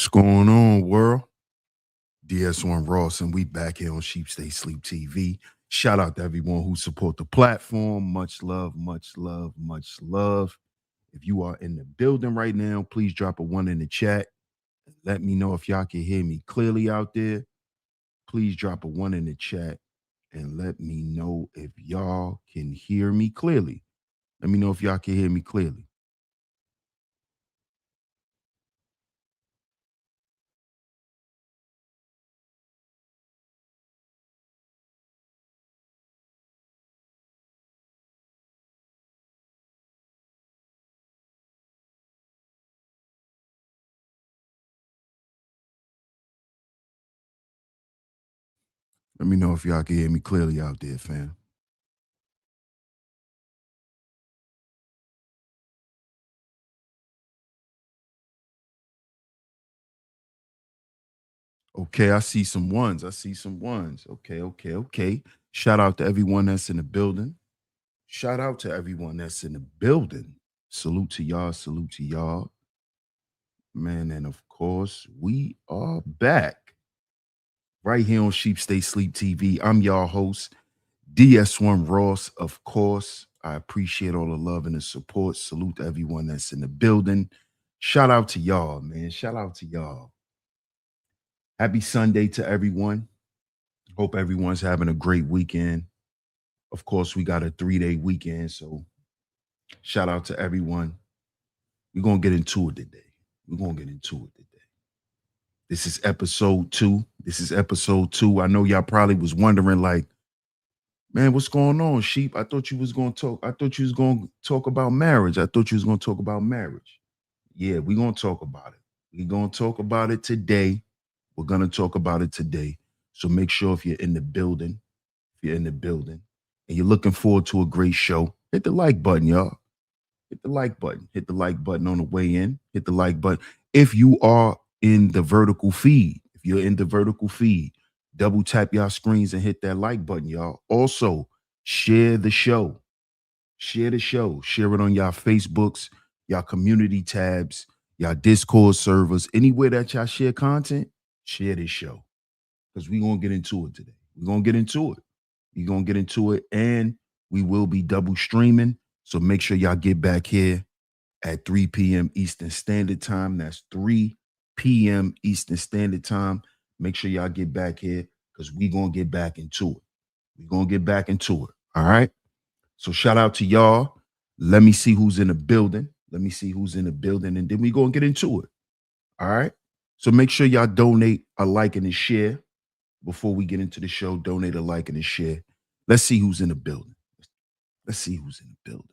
What's going on, world? DS1 Ross, and we back here on Sheep Stay Sleep TV. Shout out to everyone who support the platform. Much love, much love, much love. If you are in the building right now, please drop a one in the chat. Let me know if y'all can hear me clearly out there. Please drop a one in the chat and let me know if y'all can hear me clearly. Let me know if y'all can hear me clearly. Let me know if y'all can hear me clearly out there, fam. Okay, I see some ones. I see some ones. Okay. Shout out to everyone that's in the building. Shout out to everyone that's in the building. Salute to y'all. Salute to y'all. Man, and of course, we are back right here on Sheep Stay Sleep TV. I'm y'all host, DS1 Ross, of course. I appreciate all the love and the support. Salute to everyone that's in the building. Shout out to y'all, man. Shout out to y'all. Happy Sunday to everyone. Hope everyone's having a great weekend. Of course, we got a 3-day weekend, so shout out to everyone. We're gonna get into it today. We're gonna get into it today. This is episode 2. This is episode 2. I know y'all probably was wondering, like, man, what's going on, Sheep? I thought you was gonna talk. I thought you was gonna talk about marriage. I thought you was gonna talk about marriage. Yeah, we're gonna talk about it. We're gonna talk about it today. We're gonna talk about it today. So make sure if you're in the building, and you're looking forward to a great show, hit the like button, y'all. Hit the like button. Hit the like button on the way in. Hit the like button. If you are in the vertical feed, if you're in the vertical feed, double tap y'all screens and hit that like button, y'all. Also, share the show. Share the show. Share it on y'all Facebooks, y'all community tabs, y'all Discord servers, anywhere that y'all share content, share this show. Because we're gonna get into it today. We're gonna get into it. We're gonna get into it, and we will be double streaming. So make sure y'all get back here at 3 p.m. Eastern Standard Time. That's 3 p.m. Eastern Standard Time. Make sure y'all get back here because we're gonna get back into it. We're gonna get back into it. All right. So shout out to y'all. Let me see who's in the building. Let me see who's in the building, and then we gonna get into it. All right. So make sure y'all donate a like and a share. Before we get into the show, donate a like and a share. Let's see who's in the building. Let's see who's in the building.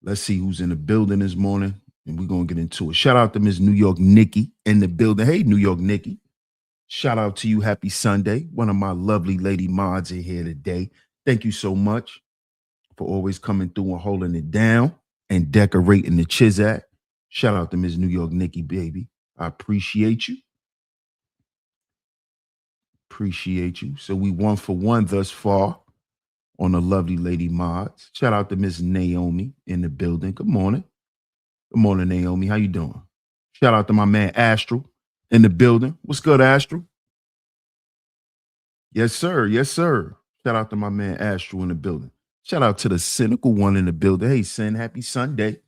Let's see who's in the building this morning, and we're gonna get into it. Shout out to Miss New York Nikki in the building. Hey, New York Nikki. Shout out to you. Happy Sunday. One of my lovely lady mods in here today. Thank you so much for always coming through and holding it down and decorating the Chizat. Shout out to Miss New York Nikki, baby. I appreciate you. Appreciate you. So we 1 for 1 thus far on the lovely lady mods. Shout out to Miss Naomi in the building. Good morning. Good morning, Naomi. How you doing? Shout out to my man Astral in the building. What's good, Astral? Yes, sir. Yes, sir. Shout out to my man Astral in the building. Shout out to the cynical one in the building. Hey, Sin, happy Sunday.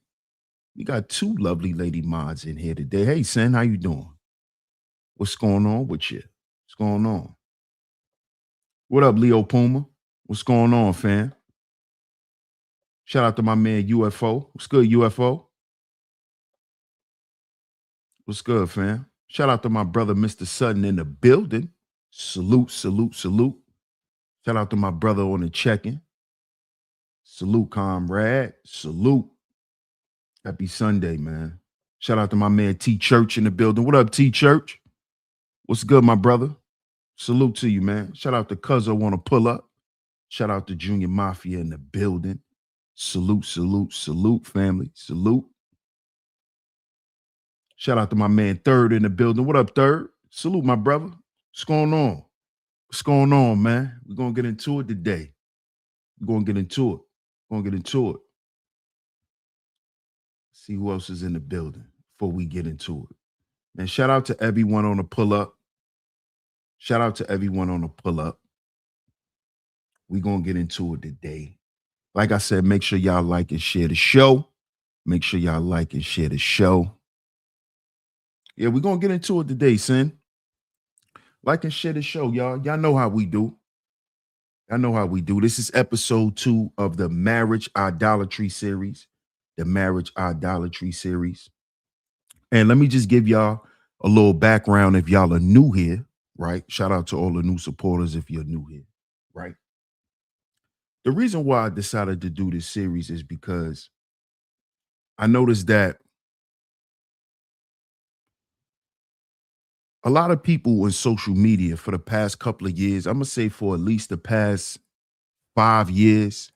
We got 2 lovely lady mods in here today. Hey, Sin, how you doing? What's going on with you? What's going on? What up, Leo Puma? What's going on, fam? Shout out to my man UFO. What's good, UFO? What's good, fam? Shout out to my brother, Mr. Sutton, in the building. Salute, salute, salute. Shout out to my brother on the check-in. Salute, comrade. Salute. Happy Sunday, man. Shout out to my man T Church in the building. What up, T Church? What's good, my brother? Salute to you, man. Shout out to Cuzzo want to pull up. Shout out to Junior Mafia in the building. Salute, salute, salute, family. Salute. Shout out to my man Third in the building. What up, Third? Salute, my brother. What's going on? What's going on, man? We're going to get into it today. We're going to get into it. We're going to get into it. See who else is in the building before we get into it. And shout out to everyone on the pull up. Shout out to everyone on the pull up. We're going to get into it today. Like I said, make sure y'all like and share the show. Make sure y'all like and share the show. Yeah, we're going to get into it today, son. Like and share the show, y'all. Y'all know how we do. Y'all know how we do. This is episode 2 of the Marriage Idolatry series. The Marriage Idolatry series. And let me just give y'all a little background if y'all are new here, right? Shout out to all the new supporters if you're new here, right? The reason why I decided to do this series is because I noticed that a lot of people in social media for the past couple of years, I'm going to say for at least the past 5 years,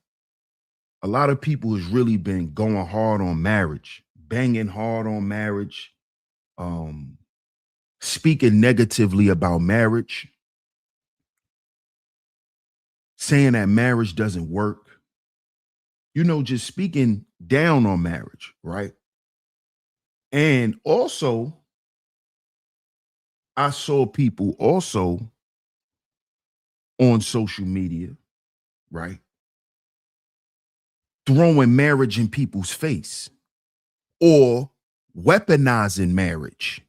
a lot of people has really been going hard on marriage, banging hard on marriage, speaking negatively about marriage, saying that marriage doesn't work, just speaking down on marriage, right? And also, I saw people also on social media, right, throwing marriage in people's face or weaponizing marriage.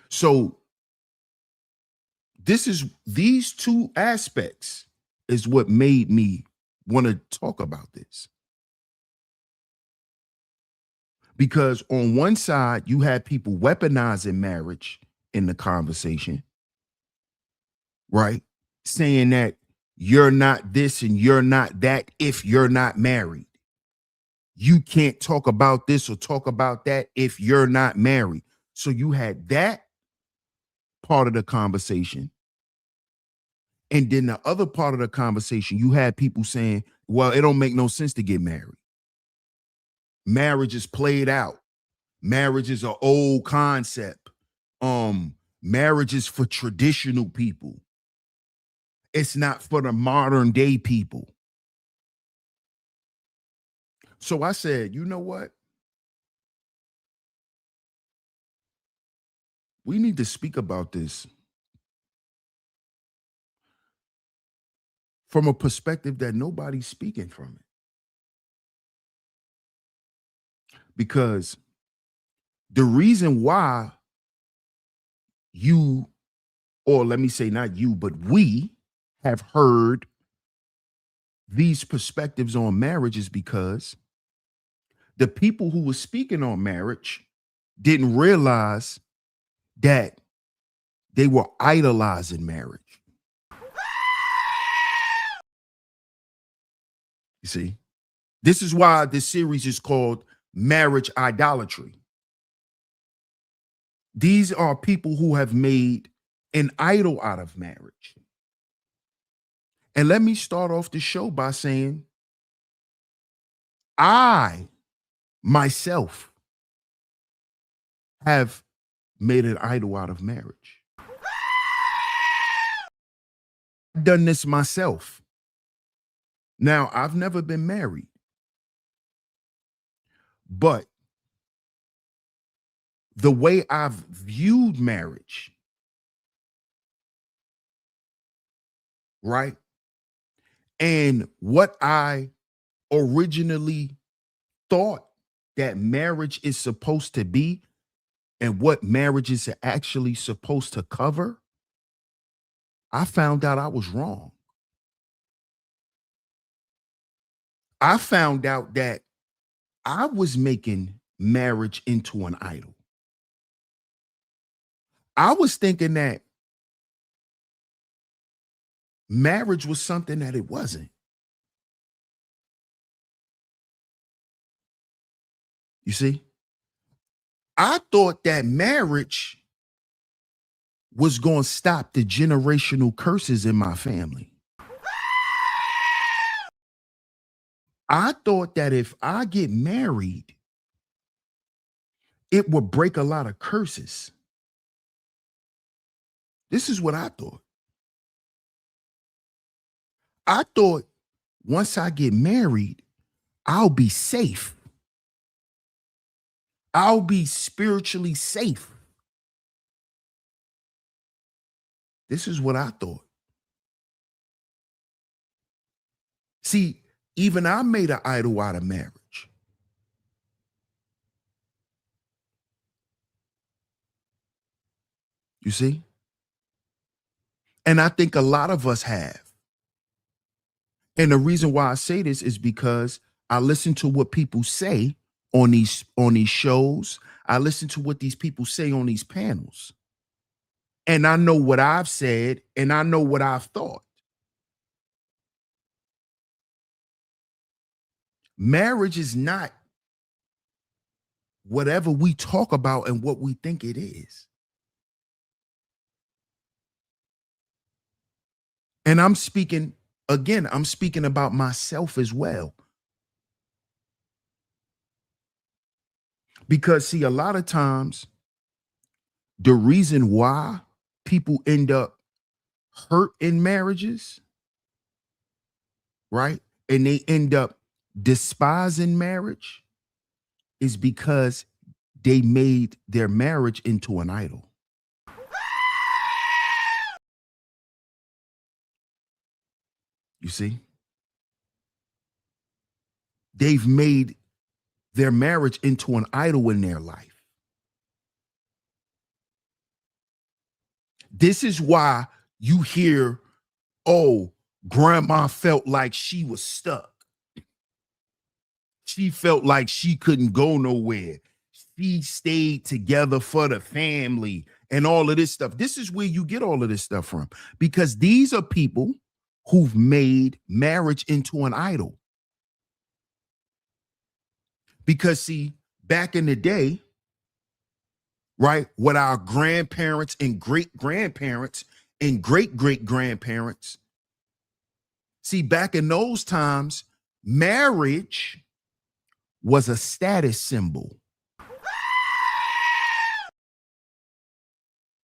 So these two aspects is what made me want to talk about this. Because on one side, you had people weaponizing marriage in the conversation, right? Saying that you're not this and you're not that if you're not married. You can't talk about this or talk about that if you're not married. So you had that part of the conversation. And then the other part of the conversation, you had people saying, well, it don't make no sense to get married. Marriage is played out. Marriage is an old concept. Marriage is for traditional people. It's not for the modern day people. So I said, you know what? We need to speak about this from a perspective that nobody's speaking from it. Because the reason why you, or let me say not you, but we have heard these perspectives on marriage is because the people who were speaking on marriage didn't realize that they were idolizing marriage. You see, this is why this series is called Marriage Idolatry. These are people who have made an idol out of marriage. And let me start off the show by saying, I myself have made an idol out of marriage. I've done this myself. Now, I've never been married, but the way I've viewed marriage, right? And what I originally thought that marriage is supposed to be and what marriage is actually supposed to cover, I found out I was wrong. I found out that I was making marriage into an idol. I was thinking that marriage was something that it wasn't. You see? I thought that marriage was going to stop the generational curses in my family. I thought that if I get married, it would break a lot of curses. This is what I thought. I thought once I get married, I'll be safe. I'll be spiritually safe. This is what I thought. See, even I made an idol out of marriage. You see? And I think a lot of us have. And the reason why I say this is because I listen to what people say on these shows. I listen to what these people say on these panels. And I know what I've said and I know what I've thought. Marriage is not whatever we talk about and what we think it is. And I'm speaking about myself as well. Because see, a lot of times the reason why people end up hurt in marriages, right? And they end up despising marriage is because they made their marriage into an idol. You see? They've made their marriage into an idol in their life. This is why you hear, oh, grandma felt like she was stuck. She felt like she couldn't go nowhere. She stayed together for the family and all of this stuff. This is where you get all of this stuff from, because these are people who've made marriage into an idol. Because see, back in the day, right, what our grandparents and great-grandparents and great-great-grandparents, see, back in those times, marriage was a status symbol.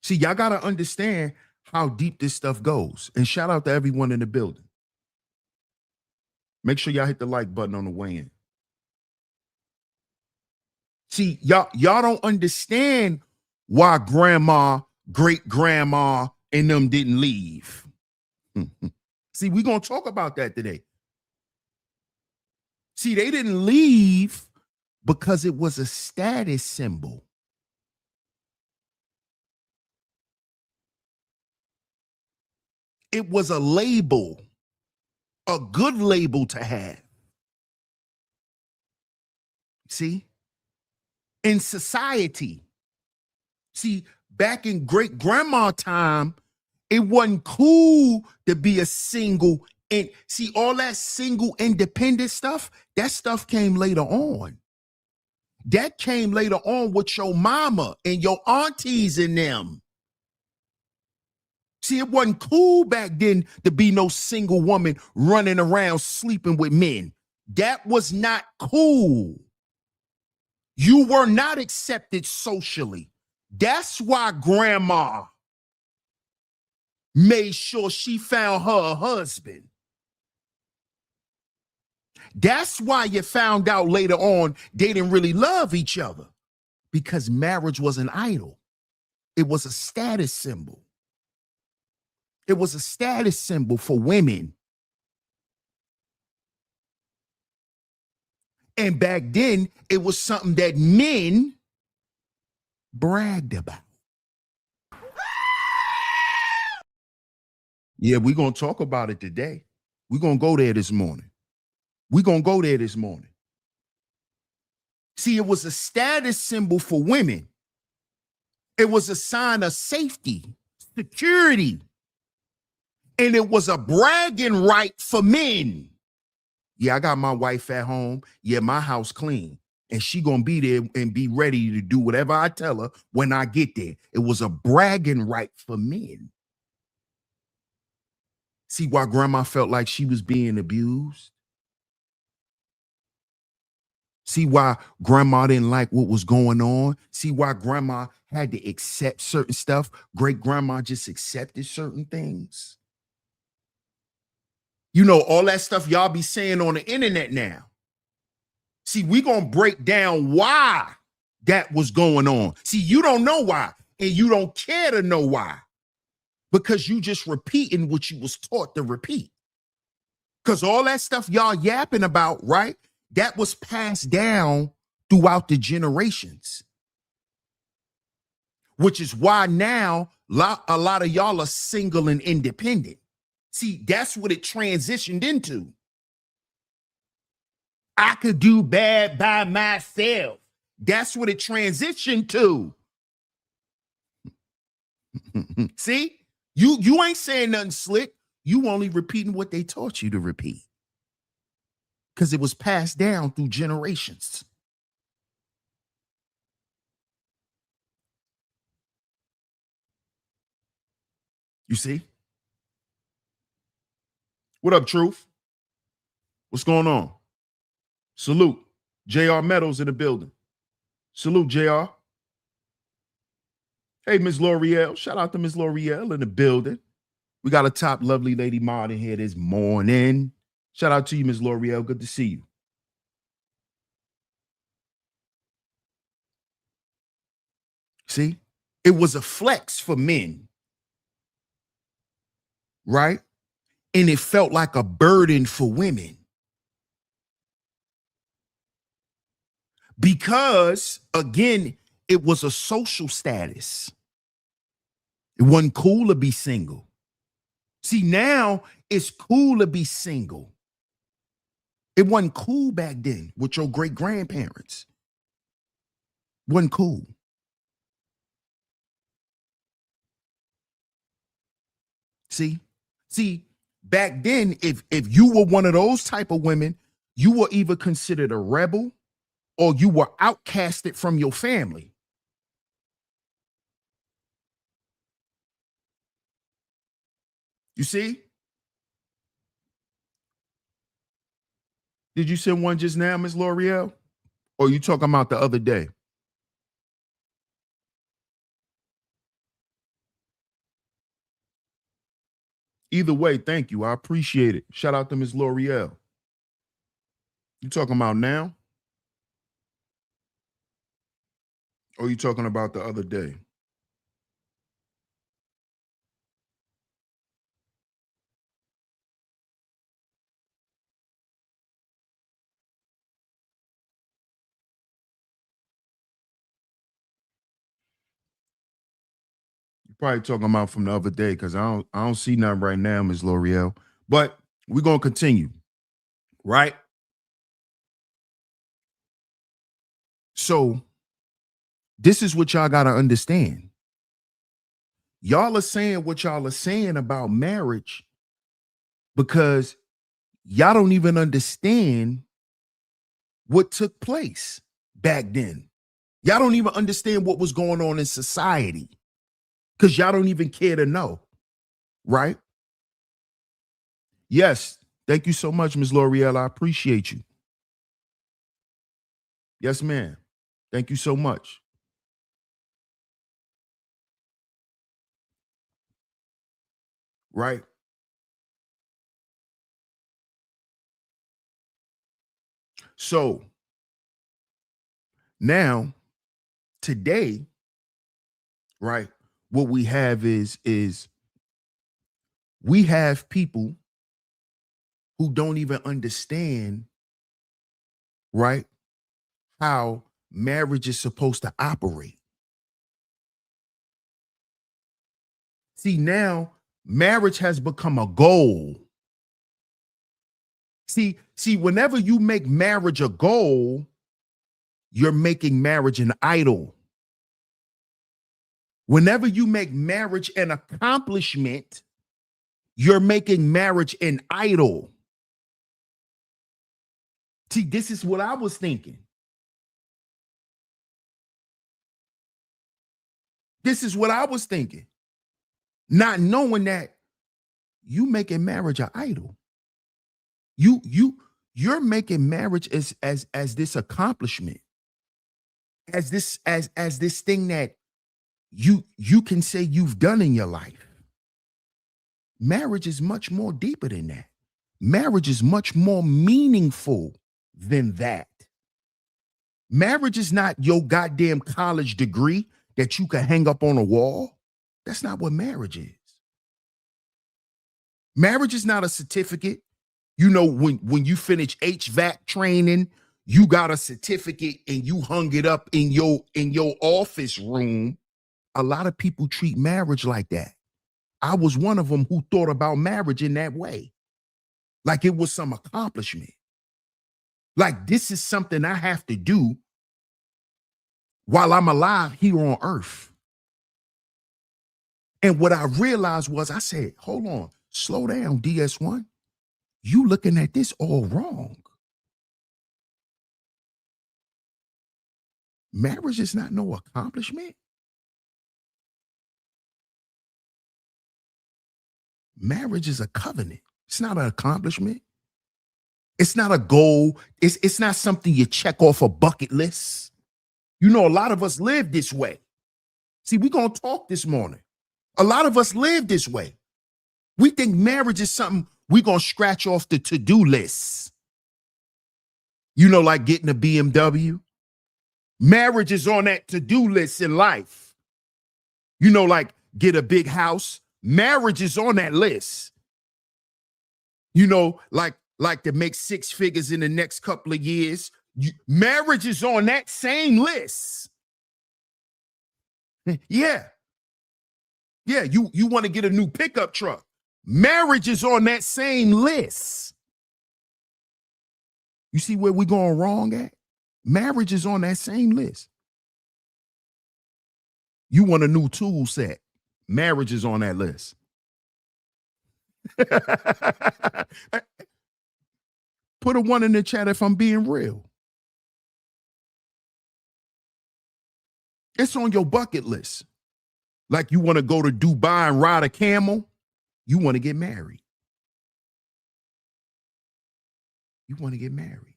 See, y'all got to understand how deep this stuff goes. And shout out to everyone in the building. Make sure y'all hit the like button on the way in. See, y'all don't understand why grandma, great grandma, and them didn't leave. See, we're going to talk about that today. See, they didn't leave because it was a status symbol. It was a label, a good label to have. See? In society. See, back in great grandma time, it wasn't cool to be a single. And see, all that single independent stuff, that stuff came later on. That came later on with your mama and your aunties and them. See, it wasn't cool back then to be no single woman running around sleeping with men. That was not cool. You were not accepted socially. That's why grandma made sure she found her a husband. That's why you found out later on they didn't really love each other, because marriage was an idol. It was a status symbol. It was a status symbol for women. And back then, it was something that men bragged about. Yeah, we're going to talk about it today. We're going to go there this morning. See, it was a status symbol for women. It was a sign of safety, security. And it was a bragging right for men. Yeah, I got my wife at home. Yeah, my house clean. And she gonna be there and be ready to do whatever I tell her when I get there. It was a bragging right for men. See why grandma felt like she was being abused? See why grandma didn't like what was going on? See why grandma had to accept certain stuff? Great grandma just accepted certain things. You know, all that stuff y'all be saying on the internet now. See, we gonna break down why that was going on. See, you don't know why, and you don't care to know why, because you just repeating what you was taught to repeat. Because all that stuff y'all yapping about, right, that was passed down throughout the generations, which is why now a lot of y'all are single and independent. See, that's what it transitioned into. I could do bad by myself. That's what it transitioned to. See, you ain't saying nothing slick. You only repeating what they taught you to repeat, because it was passed down through generations. You see? What up, Truth? What's going on? Salute. JR Meadows in the building. Salute, JR. Hey, Ms. L'Oreal. Shout out to Ms. L'Oreal in the building. We got a top lovely lady mod in here this morning. Shout out to you, Ms. L'Oreal. Good to see you. See? It was a flex for men, right? And it felt like a burden for women. Because, again, it was a social status. It wasn't cool to be single. See, now it's cool to be single. It wasn't cool back then with your great-grandparents. Wasn't cool. See, back then, if you were one of those type of women, you were either considered a rebel or you were outcasted from your family. You see? Did you send one just now, Ms. L'Oreal? Or you talking about the other day? Either way, thank you. I appreciate it. Shout out to Ms. L'Oreal. You talking about now? Or you talking about the other day? You're probably talking about from the other day, because I don't see nothing right now, Ms. L'Oreal. But we're gonna continue, right? So this is what y'all gotta understand. Y'all are saying what y'all are saying about marriage because y'all don't even understand what took place back then. Y'all don't even understand what was going on in society because y'all don't even care to know, right? Yes. Thank you so much, Ms. L'Oreal. I appreciate you. Yes, ma'am. Thank you so much. Right? So now, today, right, what we have is we have people who don't even understand, right, how marriage is supposed to operate. See, now marriage has become a goal. See, whenever you make marriage a goal, you're making marriage an idol. Whenever you make marriage an accomplishment, you're making marriage an idol. See, this is what I was thinking. This is what I was thinking. Not knowing that you making marriage an idol. You're making marriage as this accomplishment, as this thing that you can say you've done in your life. Marriage is much more deeper than that. Marriage is much more meaningful than that. Marriage is not your goddamn college degree that you can hang up on a wall. That's not what marriage is. Marriage is not a certificate. You know, when you finish HVAC training, you got a certificate and you hung it up in your office room. A lot of people treat marriage like that. I was one of them who thought about marriage in that way. Like it was some accomplishment. Like this is something I have to do while I'm alive here on earth. And what I realized was I said, hold on, slow down, DS1. You looking at this all wrong. Marriage is not no accomplishment. Marriage is a covenant. It's not an accomplishment. It's not a goal. It's not something you check off a bucket list. You know, a lot of us live this way. See, we're going to talk this morning. A lot of us live this way. We think marriage is something we're going to scratch off the to-do list. You know, like getting a BMW. Marriage is on that to-do list in life. You know, like get a big house. Marriage is on that list. You know, like to make 6 figures in the next couple of years. Marriage is on that same list. Yeah. Yeah, you want to get a new pickup truck. Marriage is on that same list. You see where we're going wrong at? Marriage is on that same list. You want a new tool set. Marriage is on that list. Put a 1 in the chat if I'm being real. It's on your bucket list. Like you want to go to Dubai and ride a camel. You want to get married. You want to get married.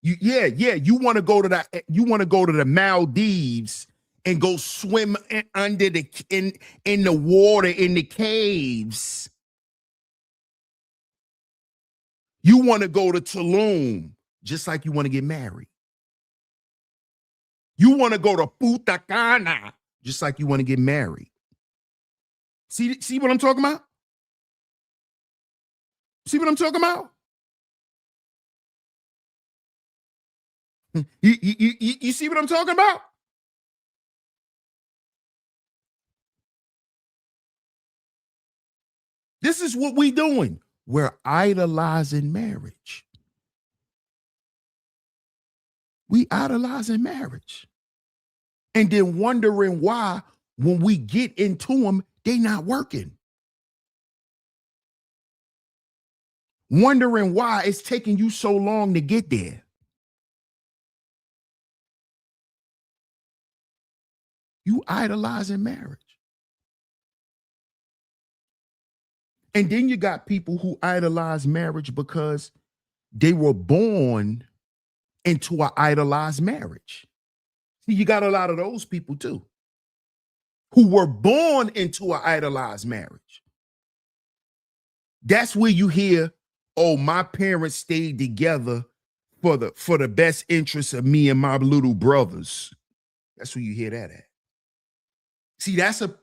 You want to go to the Maldives and go swim under in the water in the caves. You want to go to Tulum just like you want to get married. You want to go to Punta Cana just like you want to get married. See what I'm talking about? See what I'm talking about? You see what I'm talking about? This is what we doing. We're idolizing marriage. We idolizing marriage. And then wondering why when we get into them, they not working. Wondering why it's taking you so long to get there. You idolizing marriage. And then you got people who idolize marriage because they were born into an idolized marriage. See, you got a lot of those people too, who were born into an idolized marriage. That's where you hear, oh, my parents stayed together for the best interests of me and my little brothers. That's where you hear that at. See, that's a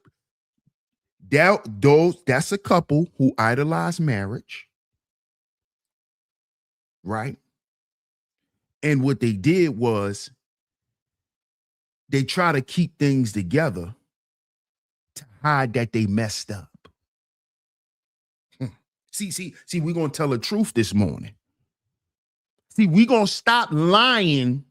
couple who idolize marriage, right? And what they did was they try to keep things together to hide that they messed up. See, we're going to tell the truth this morning. See, we're going to stop lying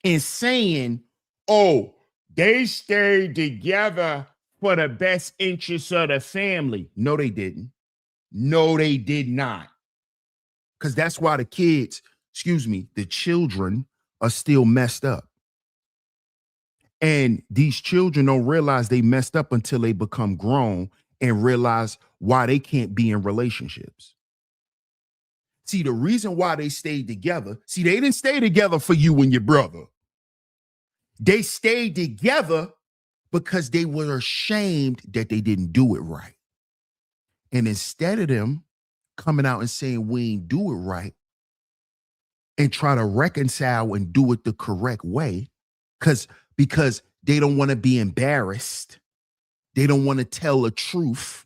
and saying, oh, they stayed together for the best interests of the family. No, they didn't. No, they did not. Because that's why the children are still messed up. And these children don't realize they messed up until they become grown and realize why they can't be in relationships. See, the reason why they stayed together, they didn't stay together for you and your brother. They stayed together because they were ashamed that they didn't do it right. And instead of them coming out and saying we ain't do it right, and try to reconcile and do it the correct way because they don't want to be embarrassed. They don't want to tell the truth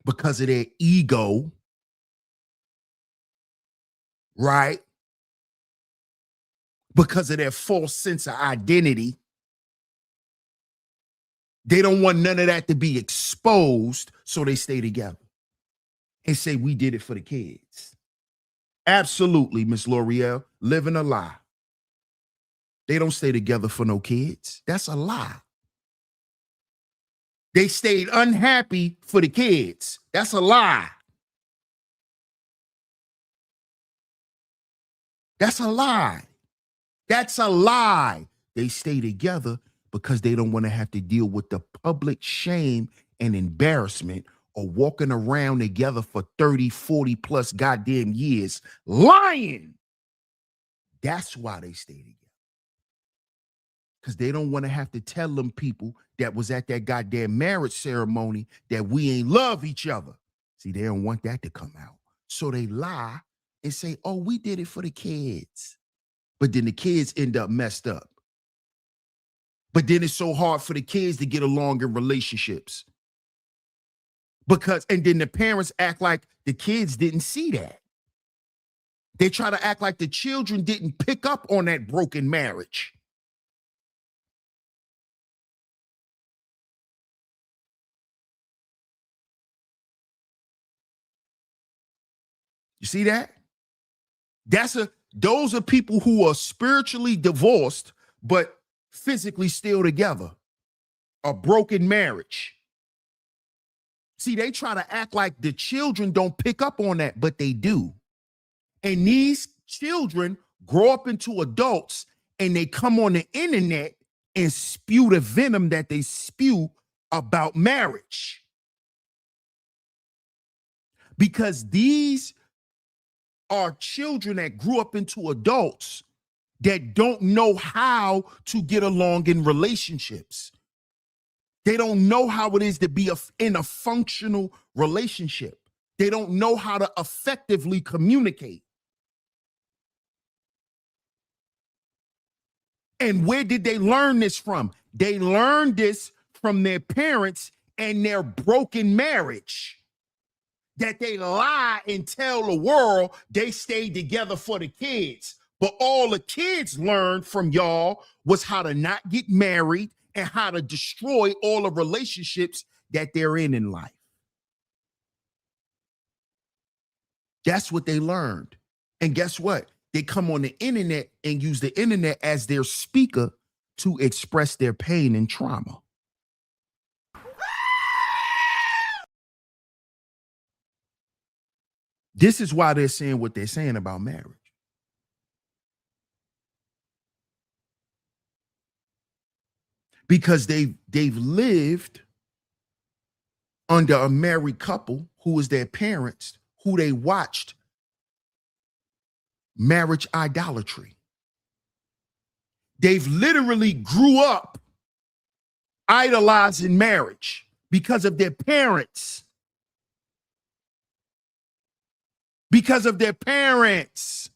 because of their ego, right? Because of their false sense of identity. They don't want none of that to be exposed, so they stay together and say, we did it for the kids. Absolutely, Miss L'Oreal, living a lie. They don't stay together for no kids. That's a lie. They stayed unhappy for the kids. That's a lie. That's a lie. That's a lie. They stay together because they don't want to have to deal with the public shame and embarrassment of walking around together for 30, 40 plus goddamn years lying. That's why they stay together. Because they don't want to have to tell them people that was at that goddamn marriage ceremony that we ain't love each other. See, they don't want that to come out. So they lie and say, oh, we did it for the kids. But then the kids end up messed up. But then it's so hard for the kids to get along in relationships. And then the parents act like the kids didn't see that. They try to act like the children didn't pick up on that broken marriage. You see that? Those are people who are spiritually divorced, but physically still together. A broken marriage. See, they try to act like the children don't pick up on that, but they do. And these children grow up into adults and they come on the internet and spew the venom that they spew about marriage. Because these are children that grew up into adults that don't know how to get along in relationships. They don't know how it is to be in a functional relationship. They don't know how to effectively communicate. And where did they learn this from? They learned this from their parents and their broken marriage. That they lie and tell the world they stayed together for the kids. But all the kids learned from y'all was how to not get married and how to destroy all the relationships that they're in life. That's what they learned. And guess what? They come on the internet and use the internet as their speaker to express their pain and trauma. This is why they're saying what they're saying about marriage. Because they've lived under a married couple who was their parents, who they watched marriage idolatry. They've literally grew up idolizing marriage because of their parents. Because of their parents.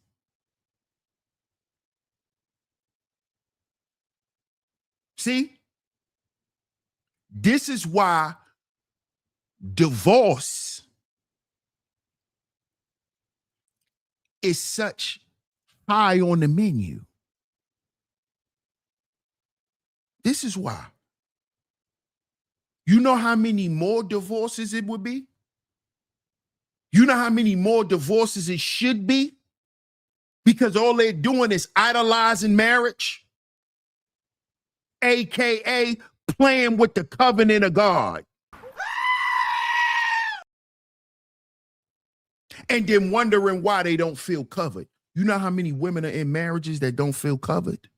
See? This is why divorce is such high on the menu. This is why. You know how many more divorces it would be? You know how many more divorces it should be? Because all they're doing is idolizing marriage, AKA playing with the covenant of God. And then wondering why they don't feel covered. You know how many women are in marriages that don't feel covered?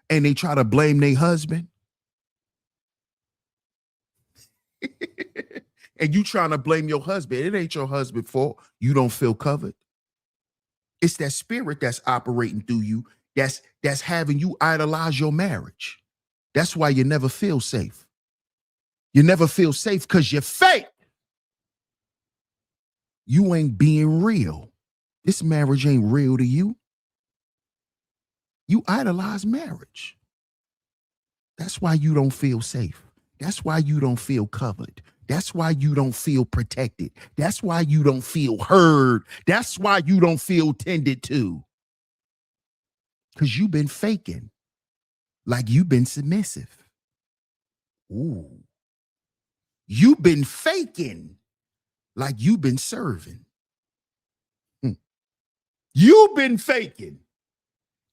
And they try to blame their husband. And you trying to blame your husband. It ain't your husband's fault. You don't feel covered. It's that spirit that's operating through you that's having you idolize your marriage. That's why you never feel safe. You never feel safe because you're fake. You ain't being real. This marriage ain't real to you. You idolize marriage. That's why you don't feel safe. That's why you don't feel covered. That's why you don't feel protected. That's why you don't feel heard. That's why you don't feel tended to. Because you've been faking like you've been submissive. Ooh. You've been faking like you've been serving. You've been faking.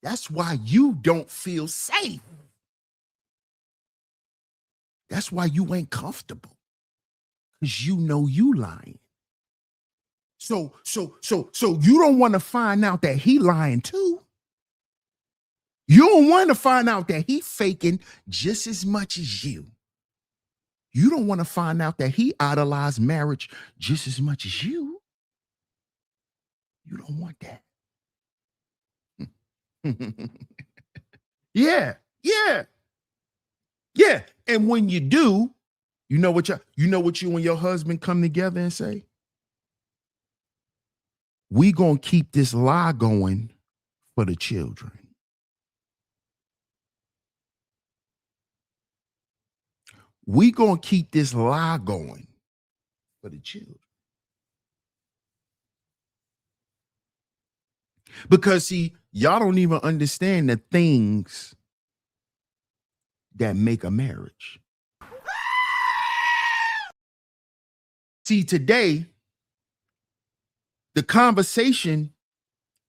That's why you don't feel safe. That's why you ain't comfortable. Because you know you lying. So you don't want to find out that he lying too. You don't want to find out that he faking just as much as you. You don't want to find out that he idolized marriage just as much as you. You don't want that. Yeah, yeah, yeah. And when you do, you know what you and your husband come together and say? We gonna keep this lie going for the children. We gonna keep this lie going for the children. Because see, y'all don't even understand the things that make a marriage. See, today, the conversation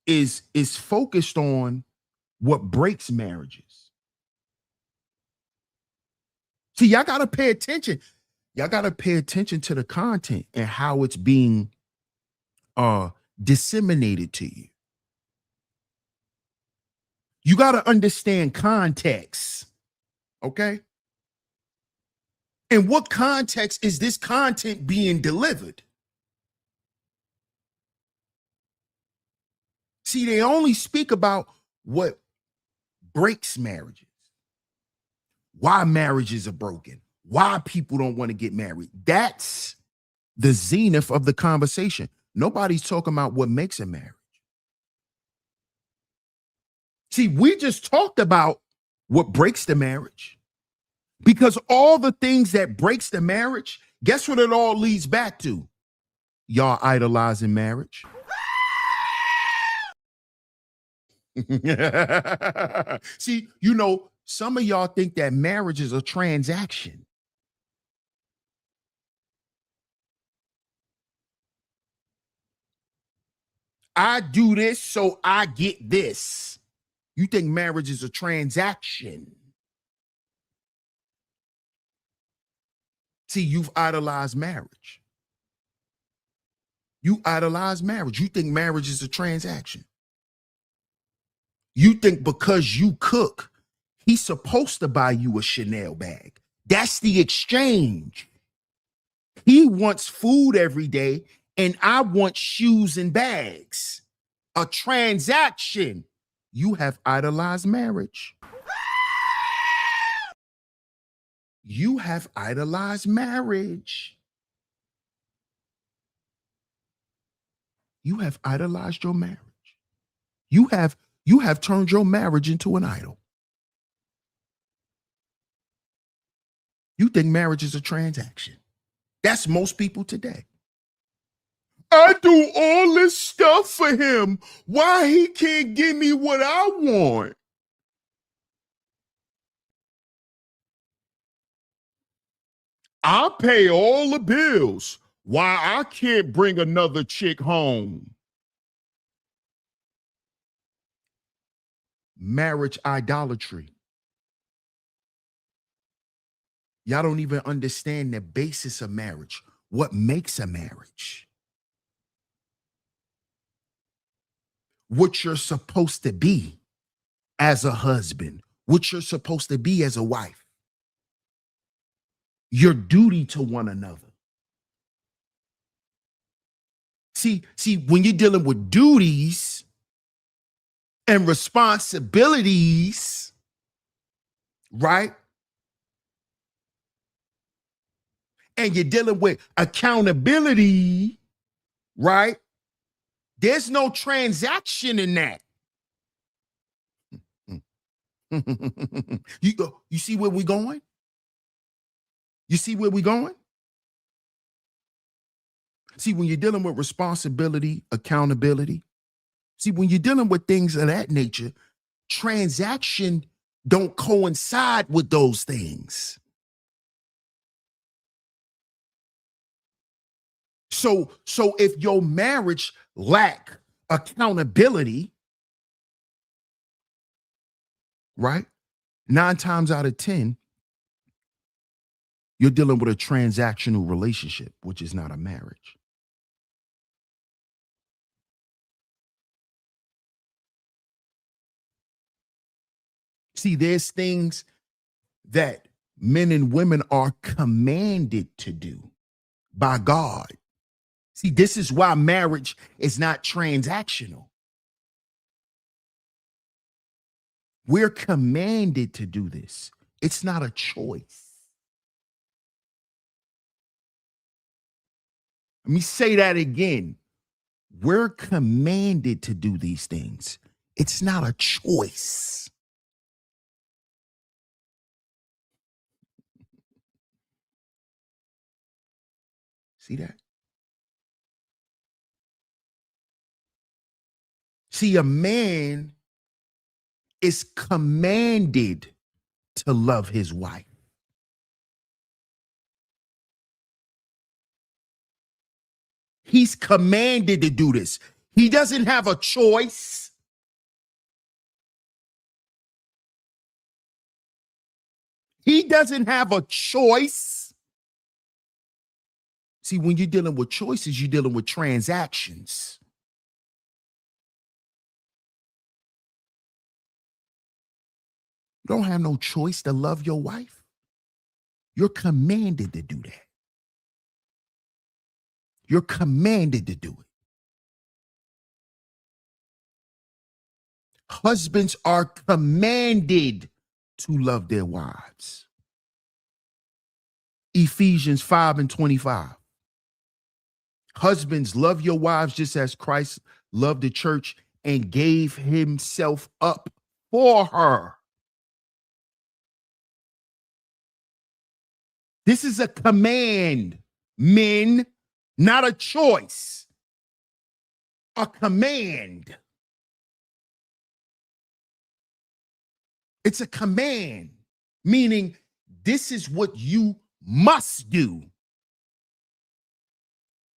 is focused on what breaks marriages. See, y'all gotta pay attention. Y'all gotta pay attention to the content and how it's being disseminated to you. You gotta understand context, okay? In what context is this content being delivered? See, they only speak about what breaks marriages, why marriages are broken, why people don't want to get married. That's the zenith of the conversation. Nobody's talking about what makes a marriage. See, we just talked about what breaks the marriage. Because all the things that breaks the marriage, guess what it all leads back to? Y'all idolizing marriage. See, some of y'all think that marriage is a transaction. I do this so I get this. You think marriage is a transaction. See, you've idolized marriage. You idolize marriage. You think marriage is a transaction. You think because you cook, he's supposed to buy you a Chanel bag. That's the exchange. He wants food every day, and I want shoes and bags. A transaction. You have idolized marriage. You have idolized marriage. You have idolized your marriage. You have turned your marriage into an idol. You think marriage is a transaction. That's most people today. I do all this stuff for him. Why he can't give me what I want? I pay all the bills. Why I can't bring another chick home? Marriage idolatry. Y'all don't even understand the basis of marriage. What makes a marriage? What you're supposed to be as a husband, what you're supposed to be as a wife, your duty to one another. See, when you're dealing with duties and responsibilities, right? And you're dealing with accountability, right? There's no transaction in that. You see where we're going? You see where we're going? See, when you're dealing with responsibility, accountability, see, when you're dealing with things of that nature, transaction don't coincide with those things. So if your marriage lack accountability, right? 9 times out of 10, you're dealing with a transactional relationship, which is not a marriage. See, there's things that men and women are commanded to do by God. See, this is why marriage is not transactional. We're commanded to do this. It's not a choice. Let me say that again. We're commanded to do these things. It's not a choice. See that? See, a man is commanded to love his wife. He's commanded to do this. He doesn't have a choice. He doesn't have a choice. See, when you're dealing with choices, you're dealing with transactions. You don't have no choice to love your wife. You're commanded to do that. You're commanded to do it. Husbands are commanded to love their wives. Ephesians 5:25. Husbands, love your wives just as Christ loved the church and gave himself up for her. This is a command, men, not a choice. A command. It's a command, meaning this is what you must do.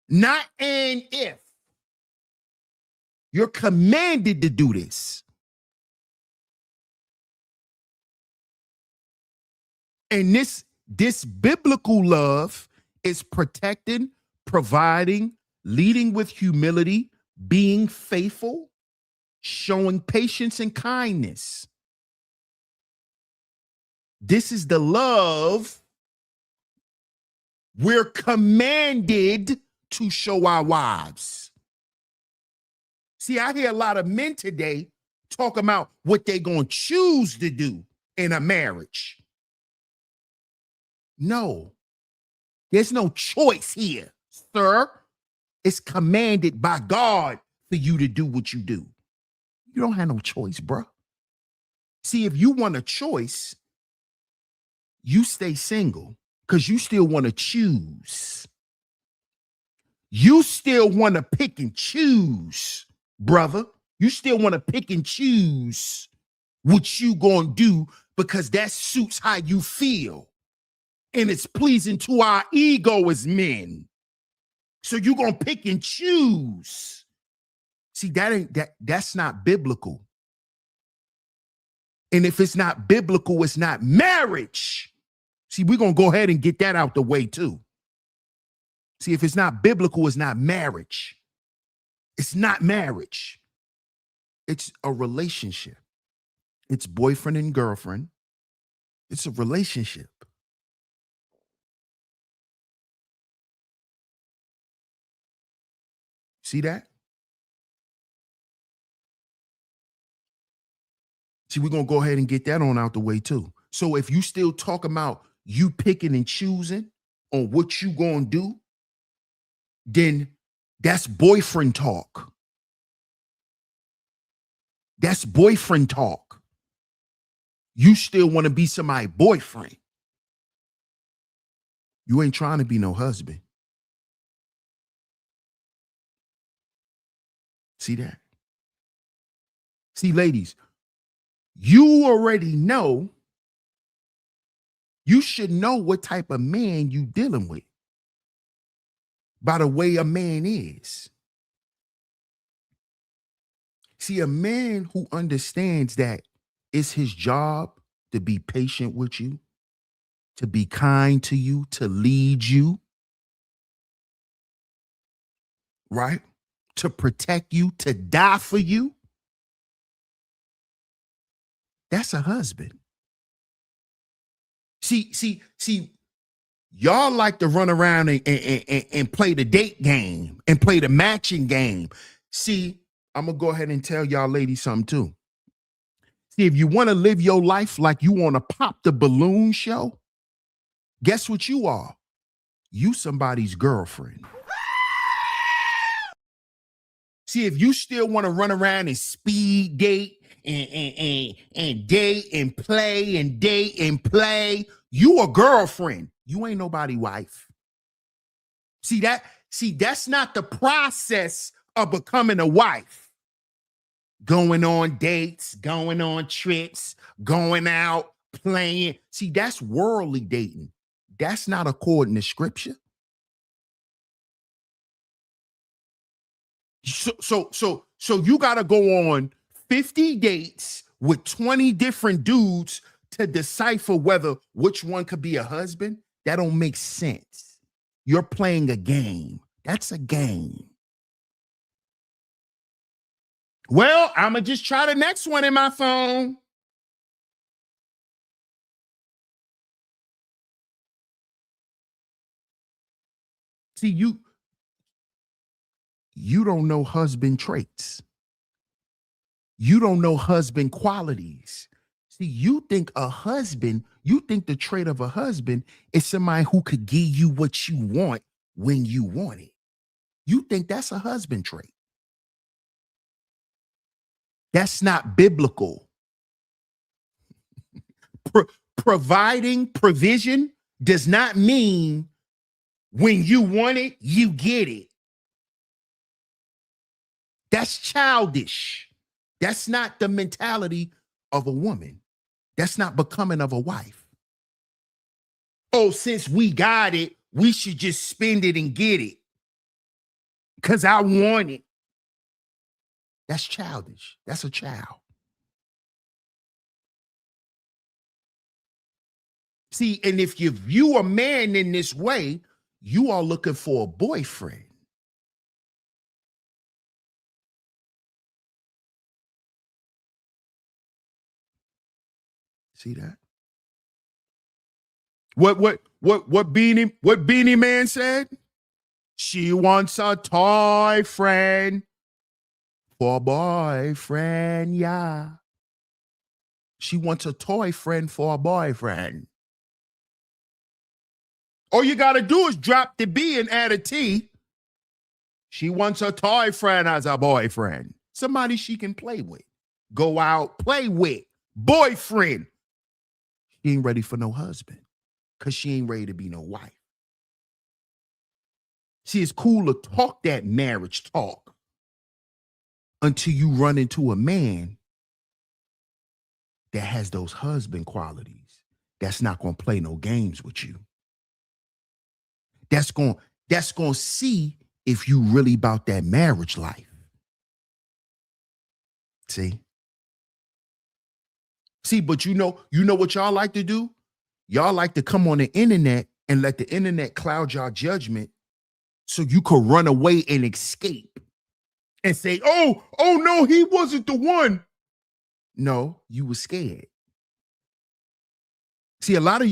Not an if. You're commanded to do this. And this biblical love is protecting, providing, leading with humility, being faithful, showing patience and kindness. This is the love we're commanded to show our wives. See, I hear a lot of men today talking about what they're going to choose to do in a marriage. No, there's no choice here, sir. It's commanded by God for you to do what you do. You don't have no choice, bro. See, if you want a choice, you stay single because you still want to choose. You still want to pick and choose, brother. You still want to pick and choose what you gonna do because that suits how you feel. And it's pleasing to our ego as men. So you're gonna pick and choose. See, that's not biblical. And if it's not biblical, it's not marriage. See, we're gonna go ahead and get that out the way too. See, if it's not biblical, it's not marriage. It's not marriage. It's a relationship. It's boyfriend and girlfriend. It's a relationship. See that? See, we're going to go ahead and get that on out the way too. So if you still talk about you picking and choosing on what you going to do, then that's boyfriend talk. That's boyfriend talk. You still want to be somebody's boyfriend. You ain't trying to be no husband. See that? See, ladies, you already know, you should know what type of man you dealing with by the way a man is. See, a man who understands that it's his job to be patient with you, to be kind to you, to lead you, right? To protect you, to die for you. That's a husband. See, y'all like to run around and play the date game and play the matching game. See, I'm going to go ahead and tell y'all ladies something too. See, if you want to live your life like you want to pop the balloon show, guess what you are? You somebody's girlfriend. See, if you still want to run around and speed date and date and play, you a girlfriend. You ain't nobody wife. See, that's not the process of becoming a wife. Going on dates, going on trips, going out, playing. See, that's worldly dating. That's not according to scripture. So you got to go on 50 dates with 20 different dudes to decipher whether which one could be a husband. That don't make sense. You're playing a game. That's a game. Well, I'm going to just try the next one in my phone. See, you don't know husband traits. You don't know husband qualities. See, you think the trait of a husband is somebody who could give you what you want when you want it. You think that's a husband trait. That's not biblical. Providing provision does not mean when you want it, you get it. That's childish. That's not the mentality of a woman. That's not becoming of a wife. Oh, since we got it, we should just spend it and get it because I want it. That's childish. That's a child. See, and if you view a man in this way, you are looking for a boyfriend. See that? What Beanie Man said? She wants a toy friend for a boyfriend, yeah. She wants a toy friend for a boyfriend. All you got to do is drop the B and add a T. She wants a toy friend as a boyfriend. Somebody she can play with. Go out, play with. Boyfriend. She ain't ready for no husband because she ain't ready to be no wife. See, it's cool to talk that marriage talk until you run into a man that has those husband qualities. That's not going to play no games with you. That's going to see if you really about that marriage life. See, but you know what y'all like to do? Y'all like to come on the internet and let the internet cloud your judgment so you could run away and escape and say, oh no, he wasn't the one. No, you were scared. See, a lot of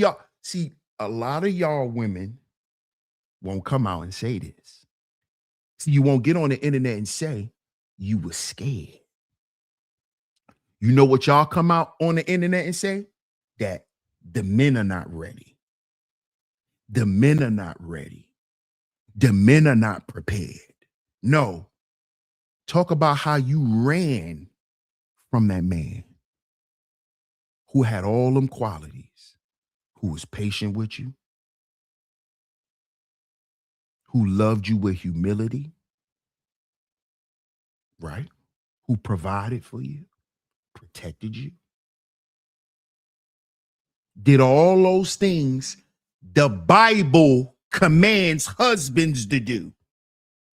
y'all women won't come out and say this. See, you won't get on the internet and say you were scared. You know what y'all come out on the internet and say? That the men are not ready. The men are not ready. The men are not prepared. No. Talk about how you ran from that man who had all them qualities, who was patient with you, who loved you with humility, right? Who provided for you, protected you, did all those things the Bible commands husbands to do.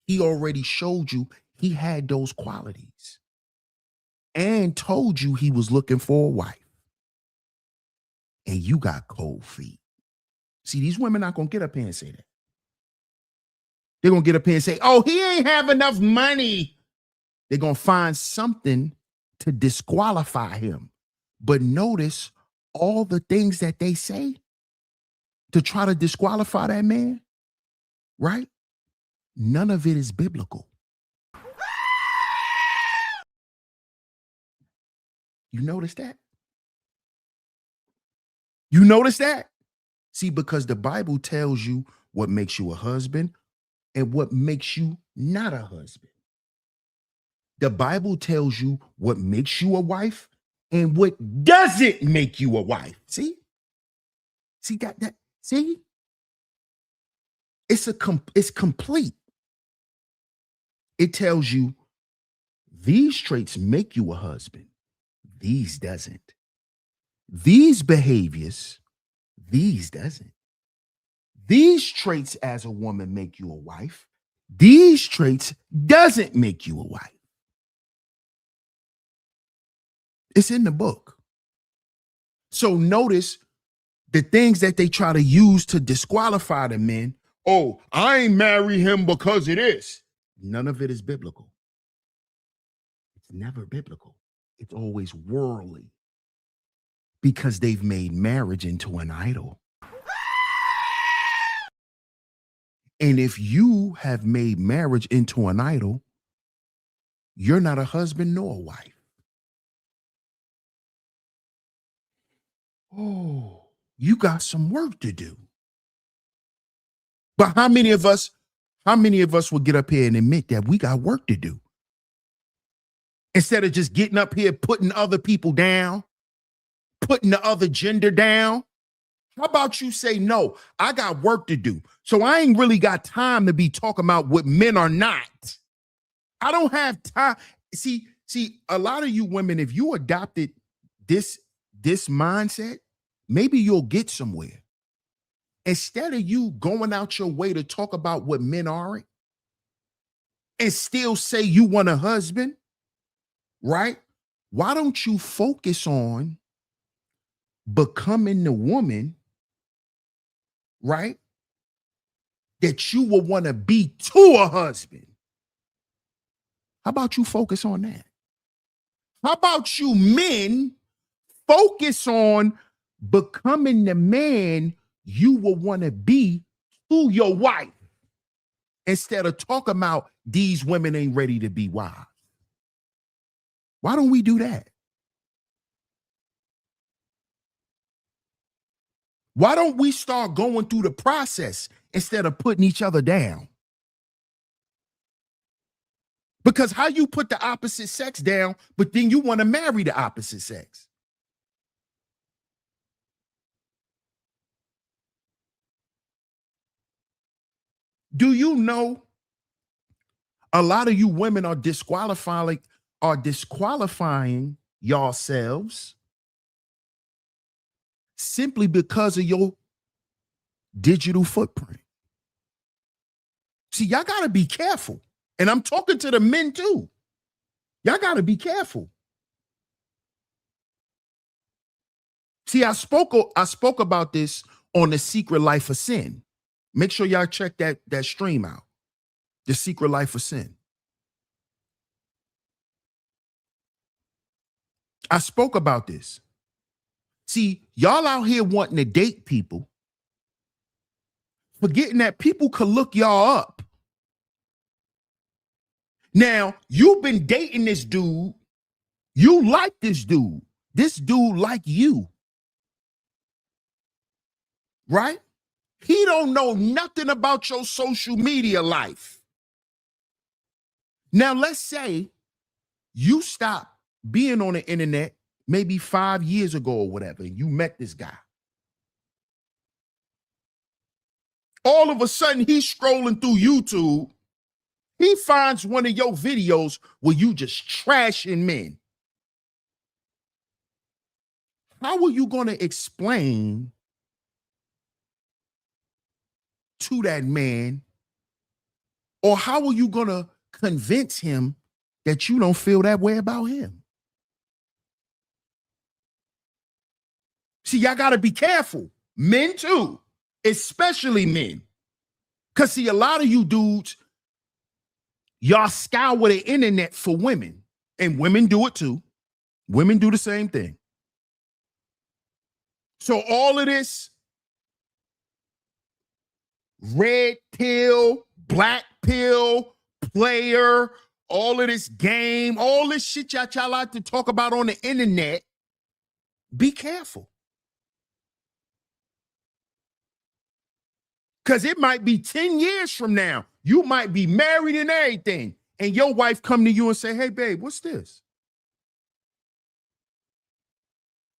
He already showed you he had those qualities and told you he was looking for a wife. And you got cold feet. See, these women not going to get up here and say that. They're going to get up here and say, oh, he ain't have enough money. They're going to find something to disqualify him. But notice all the things that they say to try to disqualify that man, right? None of it is biblical. You notice that? You notice that? See, because the Bible tells you what makes you a husband and what makes you not a husband. The Bible tells you what makes you a wife and what doesn't make you a wife. See? See that see? It's complete. It tells you these traits make you a husband. These doesn't. These behaviors, these doesn't. These traits as a woman make you a wife. These traits doesn't make you a wife. It's in the book. So notice the things that they try to use to disqualify the men. Oh, I ain't marry him because of this. None of it is biblical. It's never biblical. It's always worldly because they've made marriage into an idol. And if you have made marriage into an idol, you're not a husband nor a wife. Oh, you got some work to do. But how many of us will get up here and admit that we got work to do? Instead of just getting up here, putting other people down, putting the other gender down. How about you say, no, I got work to do. So I ain't really got time to be talking about what men are not. I don't have time. See, a lot of you women, if you adopted this mindset, maybe you'll get somewhere. Instead of you going out your way to talk about what men aren't and still say you want a husband, right? Why don't you focus on becoming the woman, right, that you will want to be to a husband? How about you focus on that? How about you men focus on becoming the man you will want to be to your wife instead of talking about these women ain't ready to be wives? Why don't we do that? Why don't we start going through the process instead of putting each other down? Because how you put the opposite sex down, but then you want to marry the opposite sex? Do you know a lot of you women are disqualifying yourselves simply because of your digital footprint? See, y'all got to be careful. And I'm talking to the men too. Y'all got to be careful. See, I spoke about this on The Secret Life of Sin. Make sure y'all check that stream out. The Secret Life of Sin. I spoke about this. See, y'all out here wanting to date people, forgetting that people could look y'all up. Now, you've been dating this dude. You like this dude. This dude like you. Right? He don't know nothing about your social media life. Now, let's say you stop being on the internet maybe 5 years ago or whatever, and you met this guy. All of a sudden, he's scrolling through YouTube. He finds one of your videos where you just trashing men. How are you going to explain to that man, or how are you going to convince him that you don't feel that way about him? See, y'all got to be careful. Men too, especially men. Because see, a lot of you dudes, y'all scour the internet for women, and women do it too. Women do the same thing. So all of this red pill, black pill, player, all of this game, all this shit y'all like to talk about on the internet, be careful. Because it might be 10 years from now. You might be married and everything, and your wife come to you and say, hey, babe, what's this?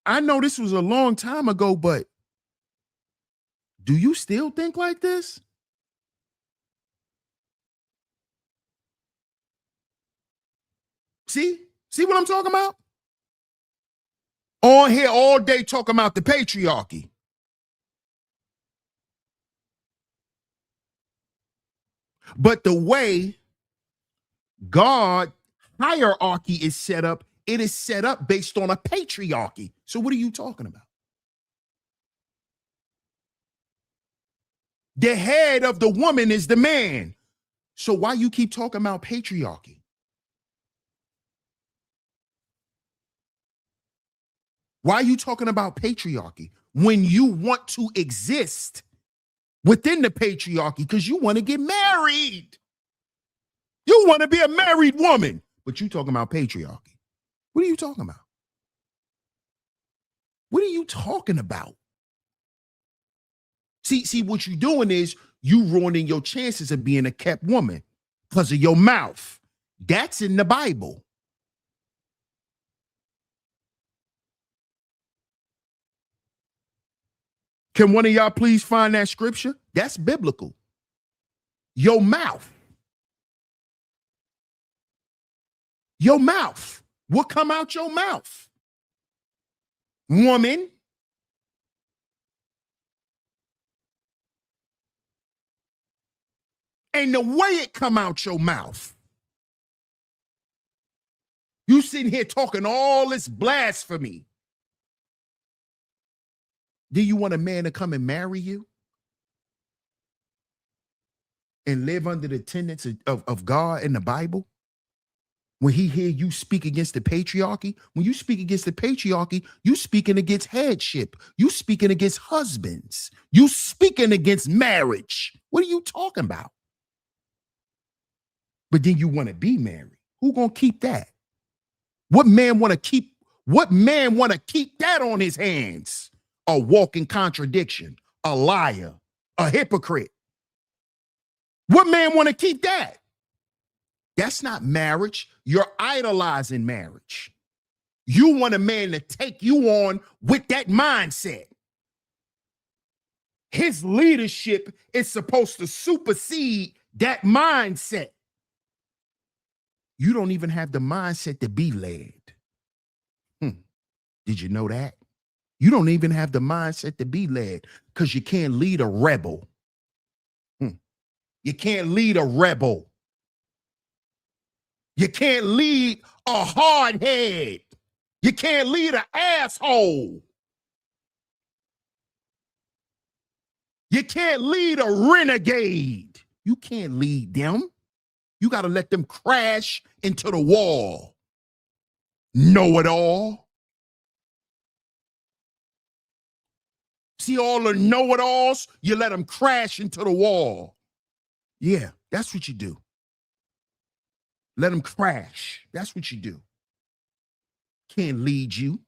I know this was a long time ago, but do you still think like this? See what I'm talking about? On here all day talking about the patriarchy. But the way God hierarchy is set up, it is set up based on a patriarchy. So what are you talking about? The head of the woman is the man. So why you keep talking about patriarchy? Why are you talking about patriarchy when you want to exist within the patriarchy because you want to get married? You want to be a married woman, but you talking about patriarchy. What are you talking about? What are you talking about? See, what you're doing is you ruining your chances of being a kept woman because of your mouth. That's in the Bible. Can one of y'all please find that scripture? That's biblical. Your mouth. Your mouth. What come out your mouth? Woman. And the way it come out your mouth. You sitting here talking all this blasphemy. Do you want a man to come and marry you? And live under the tenets of God in the Bible? When he hear you speak against the patriarchy, when you speak against the patriarchy, you speaking against headship. You speaking against husbands. You speaking against marriage. What are you talking about? But then you want to be married. Who gonna keep that? What man want to keep that on his hands? A walking contradiction, a liar, a hypocrite. What man want to keep that? That's not marriage. You're idolizing marriage. You want a man to take you on with that mindset. His leadership is supposed to supersede that mindset. You don't even have the mindset to be led. Did you know that? You don't even have the mindset to be led because you can't lead a rebel. You can't lead a rebel. You can't lead a hardhead. You can't lead an asshole. You can't lead a renegade. You can't lead them. You got to let them crash into the wall. Know it all. See all the know-it-alls? You let them crash into the wall. Yeah, that's what you do. Let them crash. That's what you do. Can't lead you.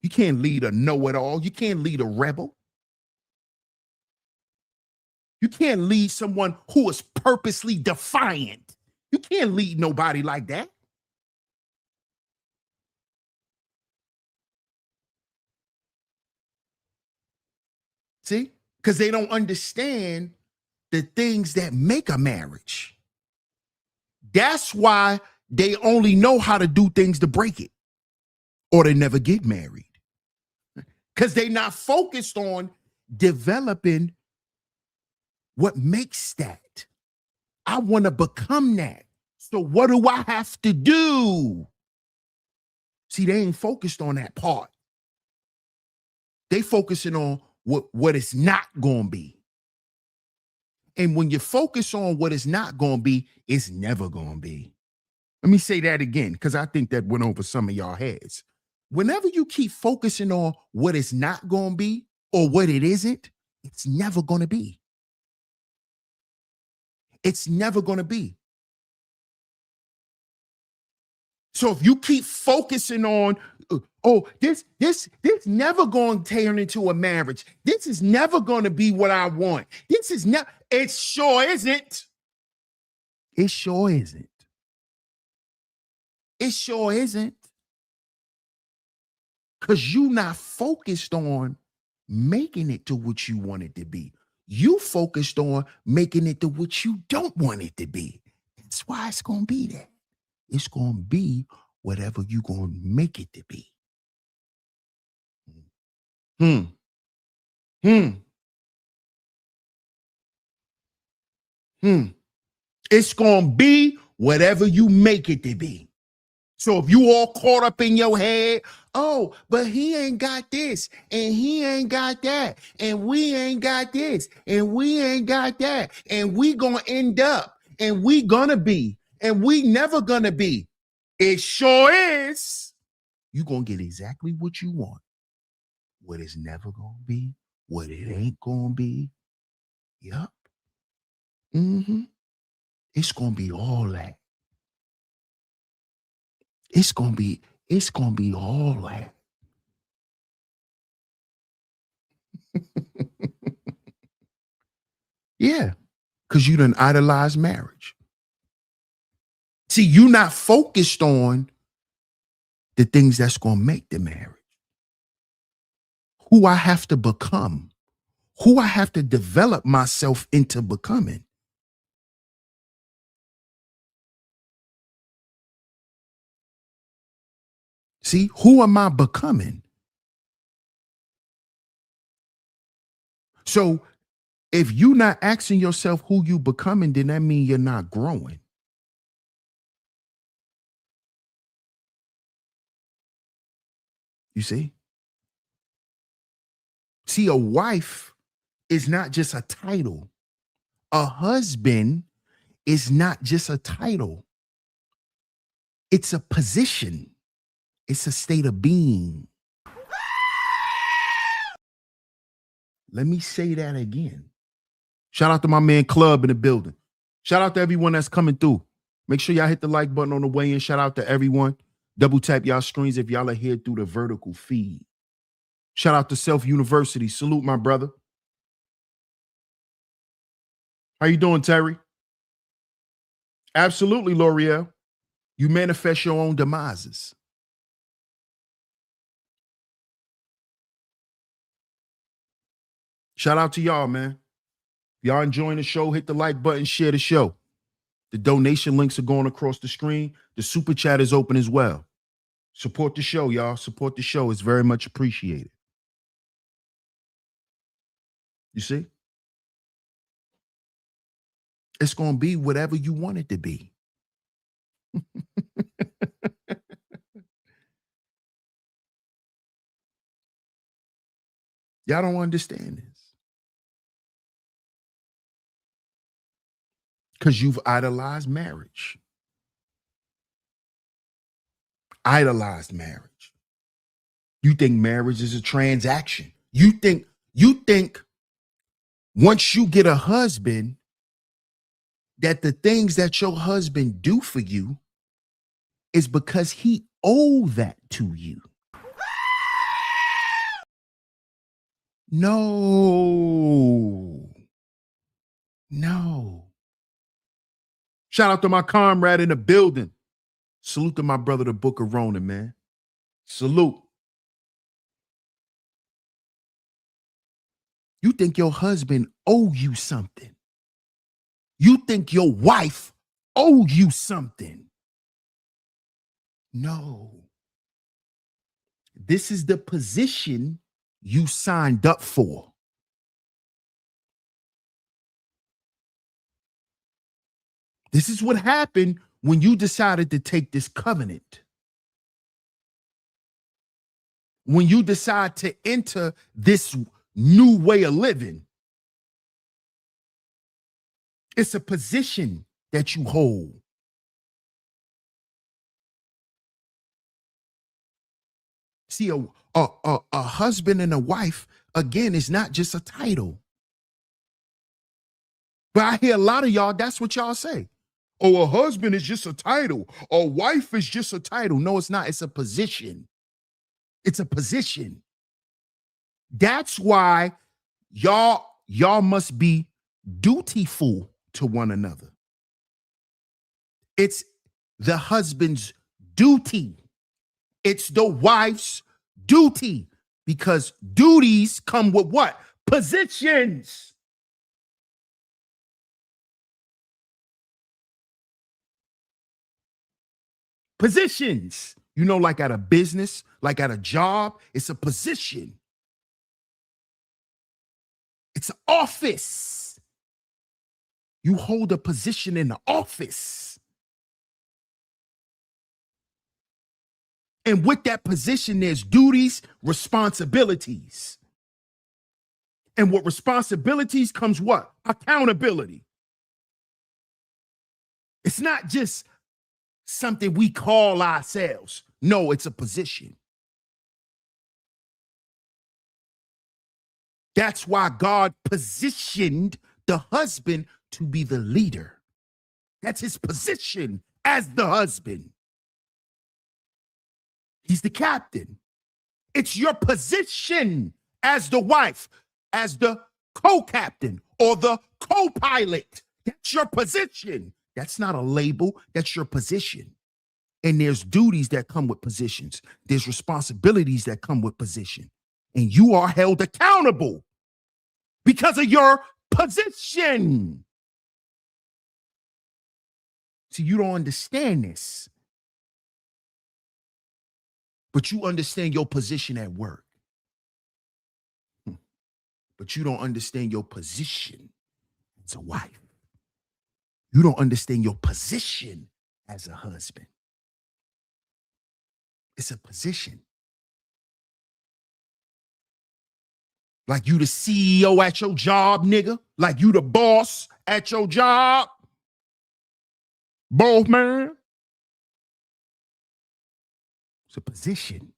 You can't lead a know-it-all. You can't lead a rebel. You can't lead someone who is purposely defiant. You can't lead nobody like that. See? Because they don't understand the things that make a marriage. That's why they only know how to do things to break it, or they never get married. Because they're not focused on developing what makes that. I want to become that. So what do I have to do? See, they ain't focused on that part. They focusing on what it's not going to be. And when you focus on what it's not going to be, it's never going to be. Let me say that again, because I think that went over some of y'all heads. Whenever you keep focusing on what it's not going to be or what it isn't, it's never going to be. It's never going to be. So if you keep focusing on, this never going to turn into a marriage. This is never going to be what I want. This is never, it sure isn't. It sure isn't. It sure isn't. Because you're not focused on making it to what you want it to be. You focused on making it to what you don't want it to be. That's why it's going to be that. It's going to be whatever you're going to make it to be. It's going to be whatever you make it to be. So if you all caught up in your head, oh, but he ain't got this, and he ain't got that, and we ain't got this, and we ain't got that, and we gonna end up, and we gonna be, and we never gonna be. It sure is. You gonna get exactly what you want. What it's never gonna be, what it ain't gonna be. Yup. It's gonna be all that. It's gonna be all that. Yeah, because you done idolize marriage. See, you're not focused on the things that's gonna make the marriage. Who I have to become, who I have to develop myself into becoming. See, who am I becoming? So if you're not asking yourself who you becoming, then that means you're not growing. You see? See, a wife is not just a title. A husband is not just a title. It's a position. It's a state of being. Let me say that again. Shout out to my man Club in the building. Shout out to everyone that's coming through. Make sure y'all hit the like button on the way in. Shout out to everyone. Double tap y'all screens if y'all are here through the vertical feed. Shout out to Self University. Salute, my brother. How you doing, Terry? Absolutely, L'Oreal. You manifest your own demises. Shout out to y'all, man. If y'all enjoying the show, hit the like button, share the show. The donation links are going across the screen. The super chat is open as well. Support the show, y'all. Support the show. It's very much appreciated. You see? It's going to be whatever you want it to be. Y'all don't understand this. Because you've idolized marriage. Idolized marriage. You think marriage is a transaction. You think once you get a husband, that the things that your husband do for you is because he owe that to you. No. Shout out to my comrade in the building. Salute to my brother, the Book of Ronan, man. Salute. You think your husband owe you something. You think your wife owe you something. No. This is the position you signed up for. This is what happened when you decided to take this covenant. When you decide to enter this new way of living, it's a position that you hold. See, a husband and a wife, again, is not just a title. But I hear a lot of y'all, that's what y'all say. Oh, a husband is just a title. A wife is just a title. No, it's not. It's a position. It's a position. That's why y'all must be dutiful to one another. It's the husband's duty. It's the wife's duty, because duties come with what? Positions. Positions. You know, like at a business, like at a job, it's a position. It's an office. You hold a position in the office. And with that position, there's duties, responsibilities. And with responsibilities comes what? Accountability. It's not just something we call ourselves. No, it's a position. That's why God positioned the husband to be the leader. That's his position as the husband. He's the captain. It's your position as the wife, as the co-captain or the co-pilot. That's your position. That's not a label. That's your position. And there's duties that come with positions. There's responsibilities that come with position. And you are held accountable because of your position. See, you don't understand this, but you understand your position at work. But you don't understand your position as a wife. You don't understand your position as a husband. It's a position. Like you the CEO at your job, nigga. Like you the boss at your job. Both, man. It's a position.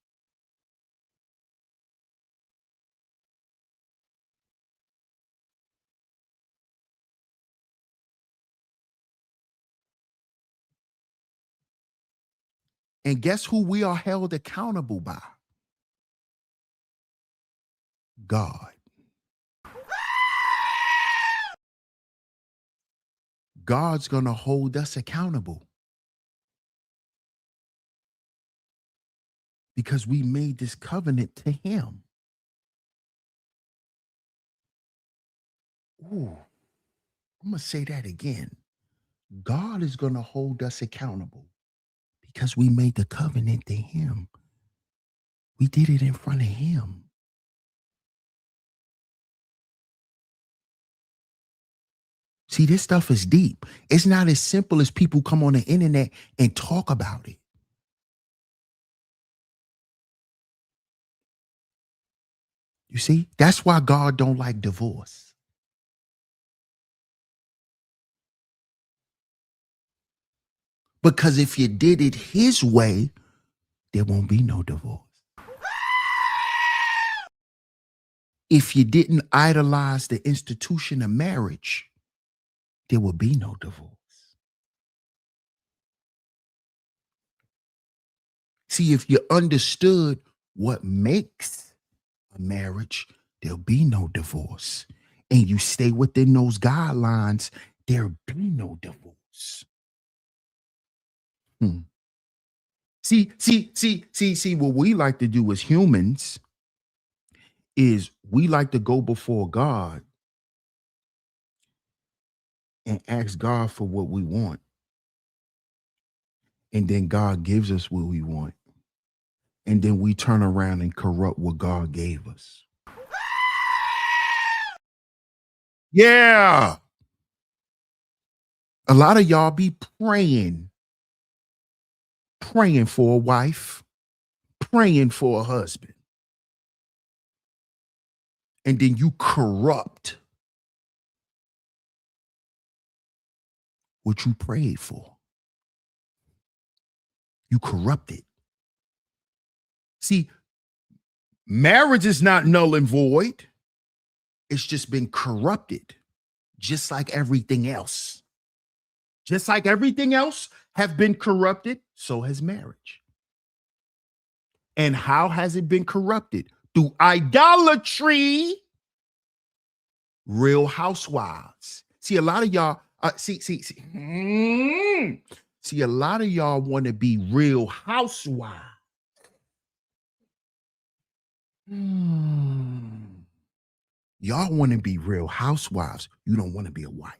And guess who we are held accountable by? God. God's going to hold us accountable because we made this covenant to him. Ooh, I'm going to say that again. God is going to hold us accountable because we made the covenant to him. We did it in front of him. See, this stuff is deep. It's not as simple as people come on the internet and talk about it. You see, that's why God don't like divorce. Because if you did it his way, there won't be no divorce. If you didn't idolize the institution of marriage, there will be no divorce. See, if you understood what makes a marriage, there'll be no divorce. And you stay within those guidelines, there'll be no divorce. See, what we like to do as humans is we like to go before God and ask God for what we want. And then God gives us what we want. And then we turn around and corrupt what God gave us. Yeah. A lot of y'all be praying for a wife, praying for a husband. And then you corrupt what you prayed for. You corrupt it. See, marriage is not null and void. It's just been corrupted, just like everything else. Just like everything else have been corrupted, so has marriage. And how has it been corrupted? Through idolatry. Real Housewives. See, a lot of y'all, see, a lot of y'all want to be Real Housewives. Y'all want to be Real Housewives. You don't want to be a wife.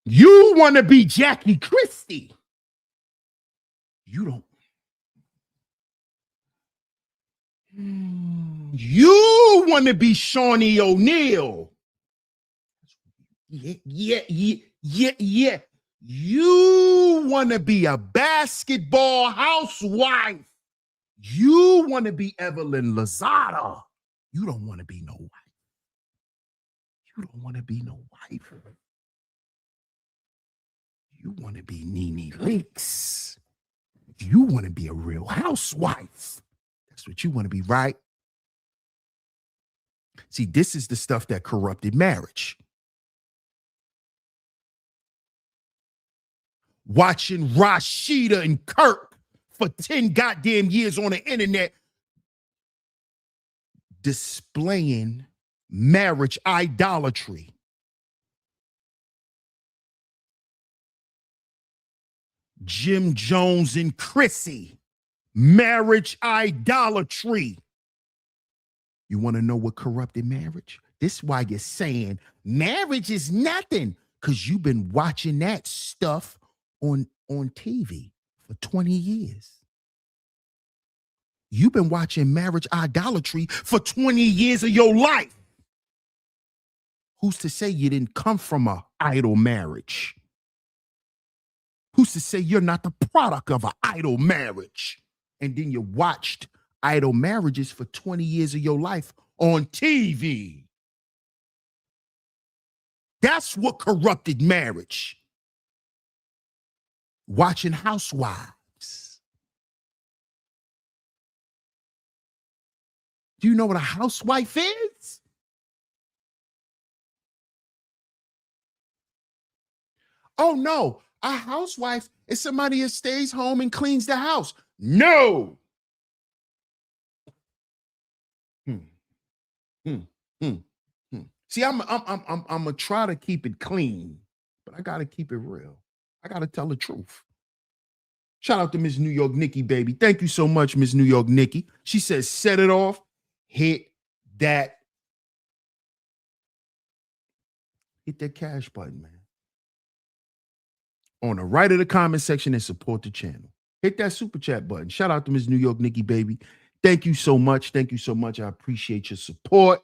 You want to be Jackie Christie. You don't. You want to be Shawnee O'Neal. Yeah. You want to be a basketball housewife. You want to be Evelyn Lozada. You don't want to be no wife. You don't want to be no wife. You want to be Nene Leakes. You want to be a Real Housewife. That's what you want to be, right? See, this is the stuff that corrupted marriage. Watching Rashida and Kirk for 10 goddamn years on the internet displaying marriage idolatry. Jim Jones and Chrissy, marriage idolatry. You want to know what corrupted marriage? This is why you're saying marriage is nothing, because you've been watching that stuff on TV for 20 years. You've been watching marriage idolatry for 20 years of your life. Who's to say you didn't come from an idol marriage? Who's to say you're not the product of an idol marriage? And then you watched idol marriages for 20 years of your life on TV. That's what corrupted marriage. Watching Housewives. Do you know what a housewife is? Oh, no. A housewife is somebody that stays home and cleans the house. No. See, I'm gonna try to keep it clean, but I gotta keep it real. I gotta tell the truth. Shout out to Miss New York Nikki, baby. Thank you so much, Miss New York Nikki. She says, set it off, hit that cash button, man. On the right of the comment section and support the channel. Hit that super chat button. Shout out to Miss New York Nikki, baby. Thank you so much. Thank you so much. I appreciate your support.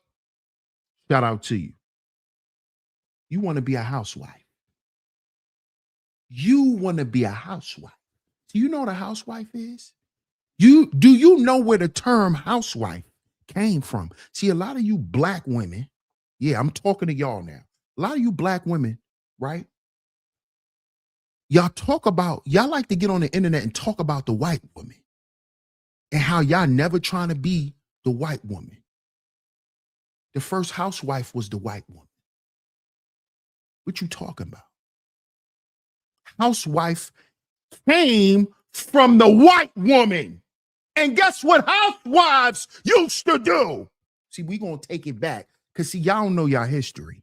Shout out to you. You want to be a housewife. You want to be a housewife. Do you know what a housewife is? Do you know where the term housewife came from? See, a lot of you black women, yeah, I'm talking to y'all now. A lot of you black women, right? Y'all like to get on the internet and talk about the white woman and how y'all never trying to be the white woman. The first housewife was the white woman. What you talking about? Housewife came from the white woman. And guess what housewives used to do? See, we going to take it back because, see, y'all don't know y'all history.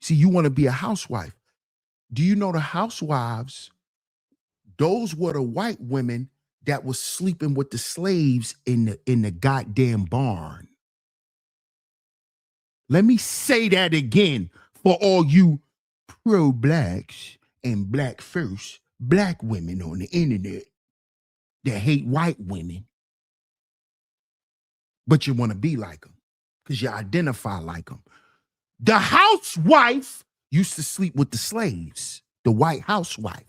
See, you want to be a housewife. Do you know the housewives? Those were the white women that was sleeping with the slaves in the goddamn barn. Let me say that again for all you pro-blacks and black first black women on the internet that hate white women, but you want to be like them because you identify like them. The housewife used to sleep with the slaves, the white housewife.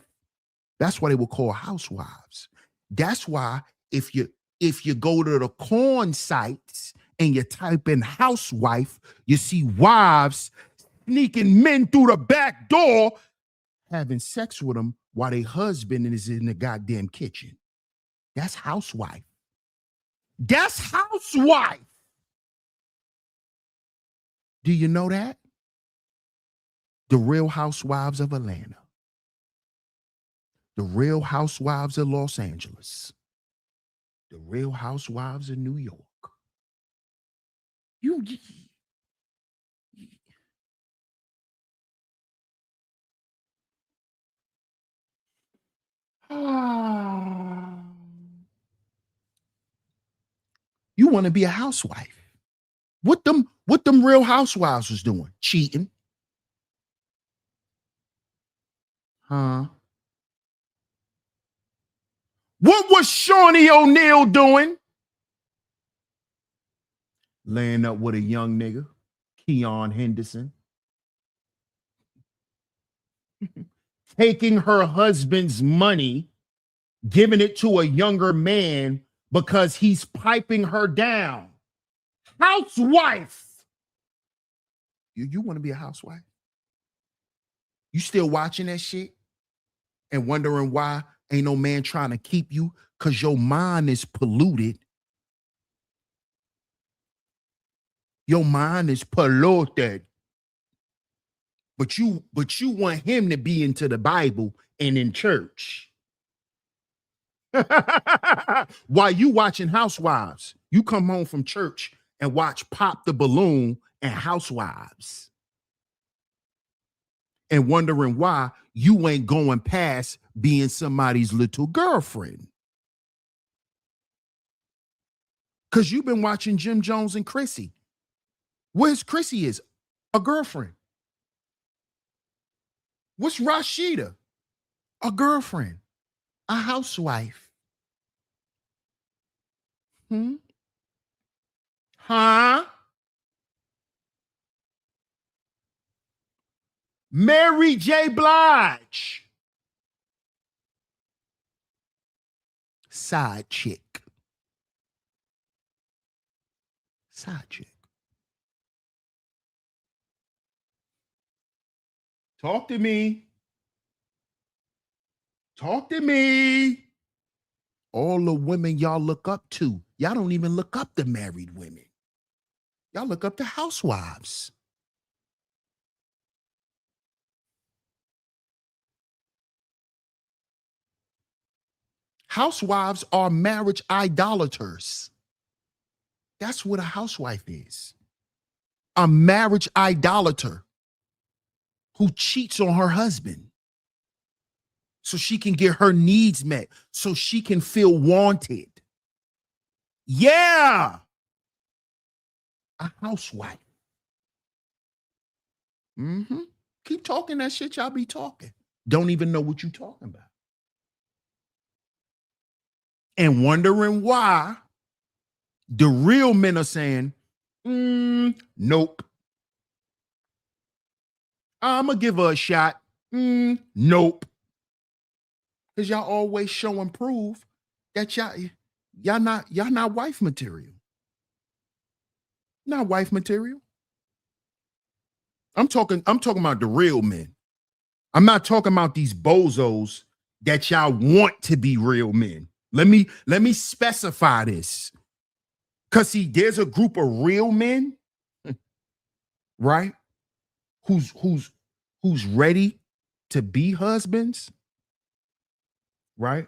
That's why they were called housewives. That's why if you go to the corn sites and you type in housewife, you see wives sneaking men through the back door, having sex with them while their husband is in the goddamn kitchen. That's housewife. That's housewife. Do you know that? The Real Housewives of Atlanta. The Real Housewives of Los Angeles. The Real Housewives of New York. You want to be a housewife. What them Real Housewives was doing? Cheating. Huh? What was Shawnee O'Neal doing? Laying up with a young nigga, Keon Henderson. Taking her husband's money, giving it to a younger man because he's piping her down. Housewife. You want to be a housewife? You still watching that shit and wondering why ain't no man trying to keep you? Because your mind is polluted. Your mind is polluted. But you want him to be into the Bible and in church. While you watching Housewives, you come home from church and watch Pop the Balloon and Housewives. And wondering why you ain't going past being somebody's little girlfriend. Because you've been watching Jim Jones and Chrissy. Where's Chrissy is? A girlfriend. What's Rashida? A girlfriend. A housewife. Huh? Mary J. Blige. Side chick. Side chick. Talk to me. Talk to me. All the women y'all look up to, y'all don't even look up to married women. Y'all look up to housewives. Housewives are marriage idolaters. That's what a housewife is. A marriage idolater who cheats on her husband so she can get her needs met, so she can feel wanted. Yeah. A housewife. Keep talking that shit y'all be talking. Don't even know what you're talking about. And wondering why the real men are saying, nope. I'm going to give her a shot. Nope. Because y'all always show and prove that y'all not wife material. Not wife material. I'm talking about the real men. I'm not talking about these bozos that y'all want to be real men. Let me specify this. Because see, there's a group of real men, right? Who's ready to be husbands, right?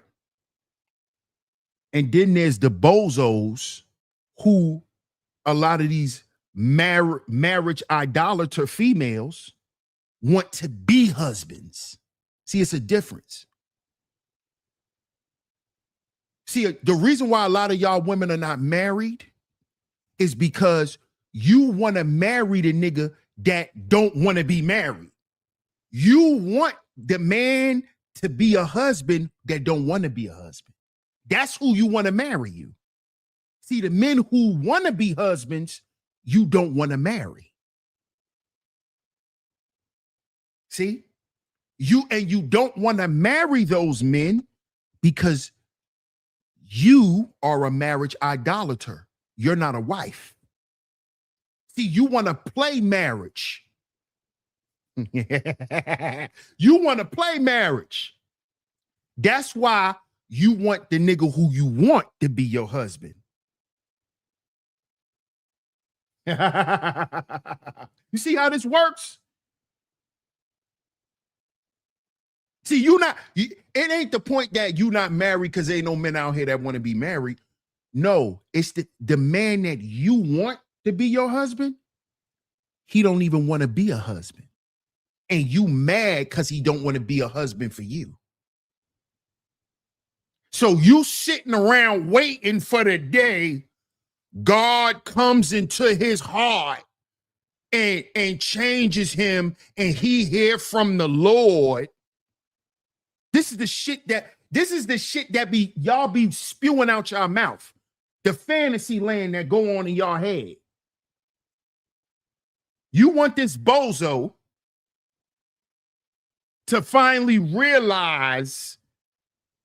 And then there's the bozos who a lot of these marriage idolater females want to be husbands. See, it's a difference. See, the reason why a lot of y'all women are not married is because you want to marry the nigga that don't want to be married. You want the man to be a husband that don't want to be a husband. That's who you want to marry you. See, the men who want to be husbands, you don't want to marry. See? You don't want to marry those men because you are a marriage idolater. You're not a wife. See, you want to play marriage. You want to play marriage. That's why you want the nigga who you want to be your husband. You see how this works? See, it ain't the point that you not married because ain't no men out here that want to be married. No, it's the man that you want to be your husband. He don't even want to be a husband. And you mad because he don't want to be a husband for you. So you sitting around waiting for the day God comes into his heart and changes him and he hear from the Lord. This is the shit that be y'all be spewing out your mouth. The fantasy land that go on in your head. You want this bozo to finally realize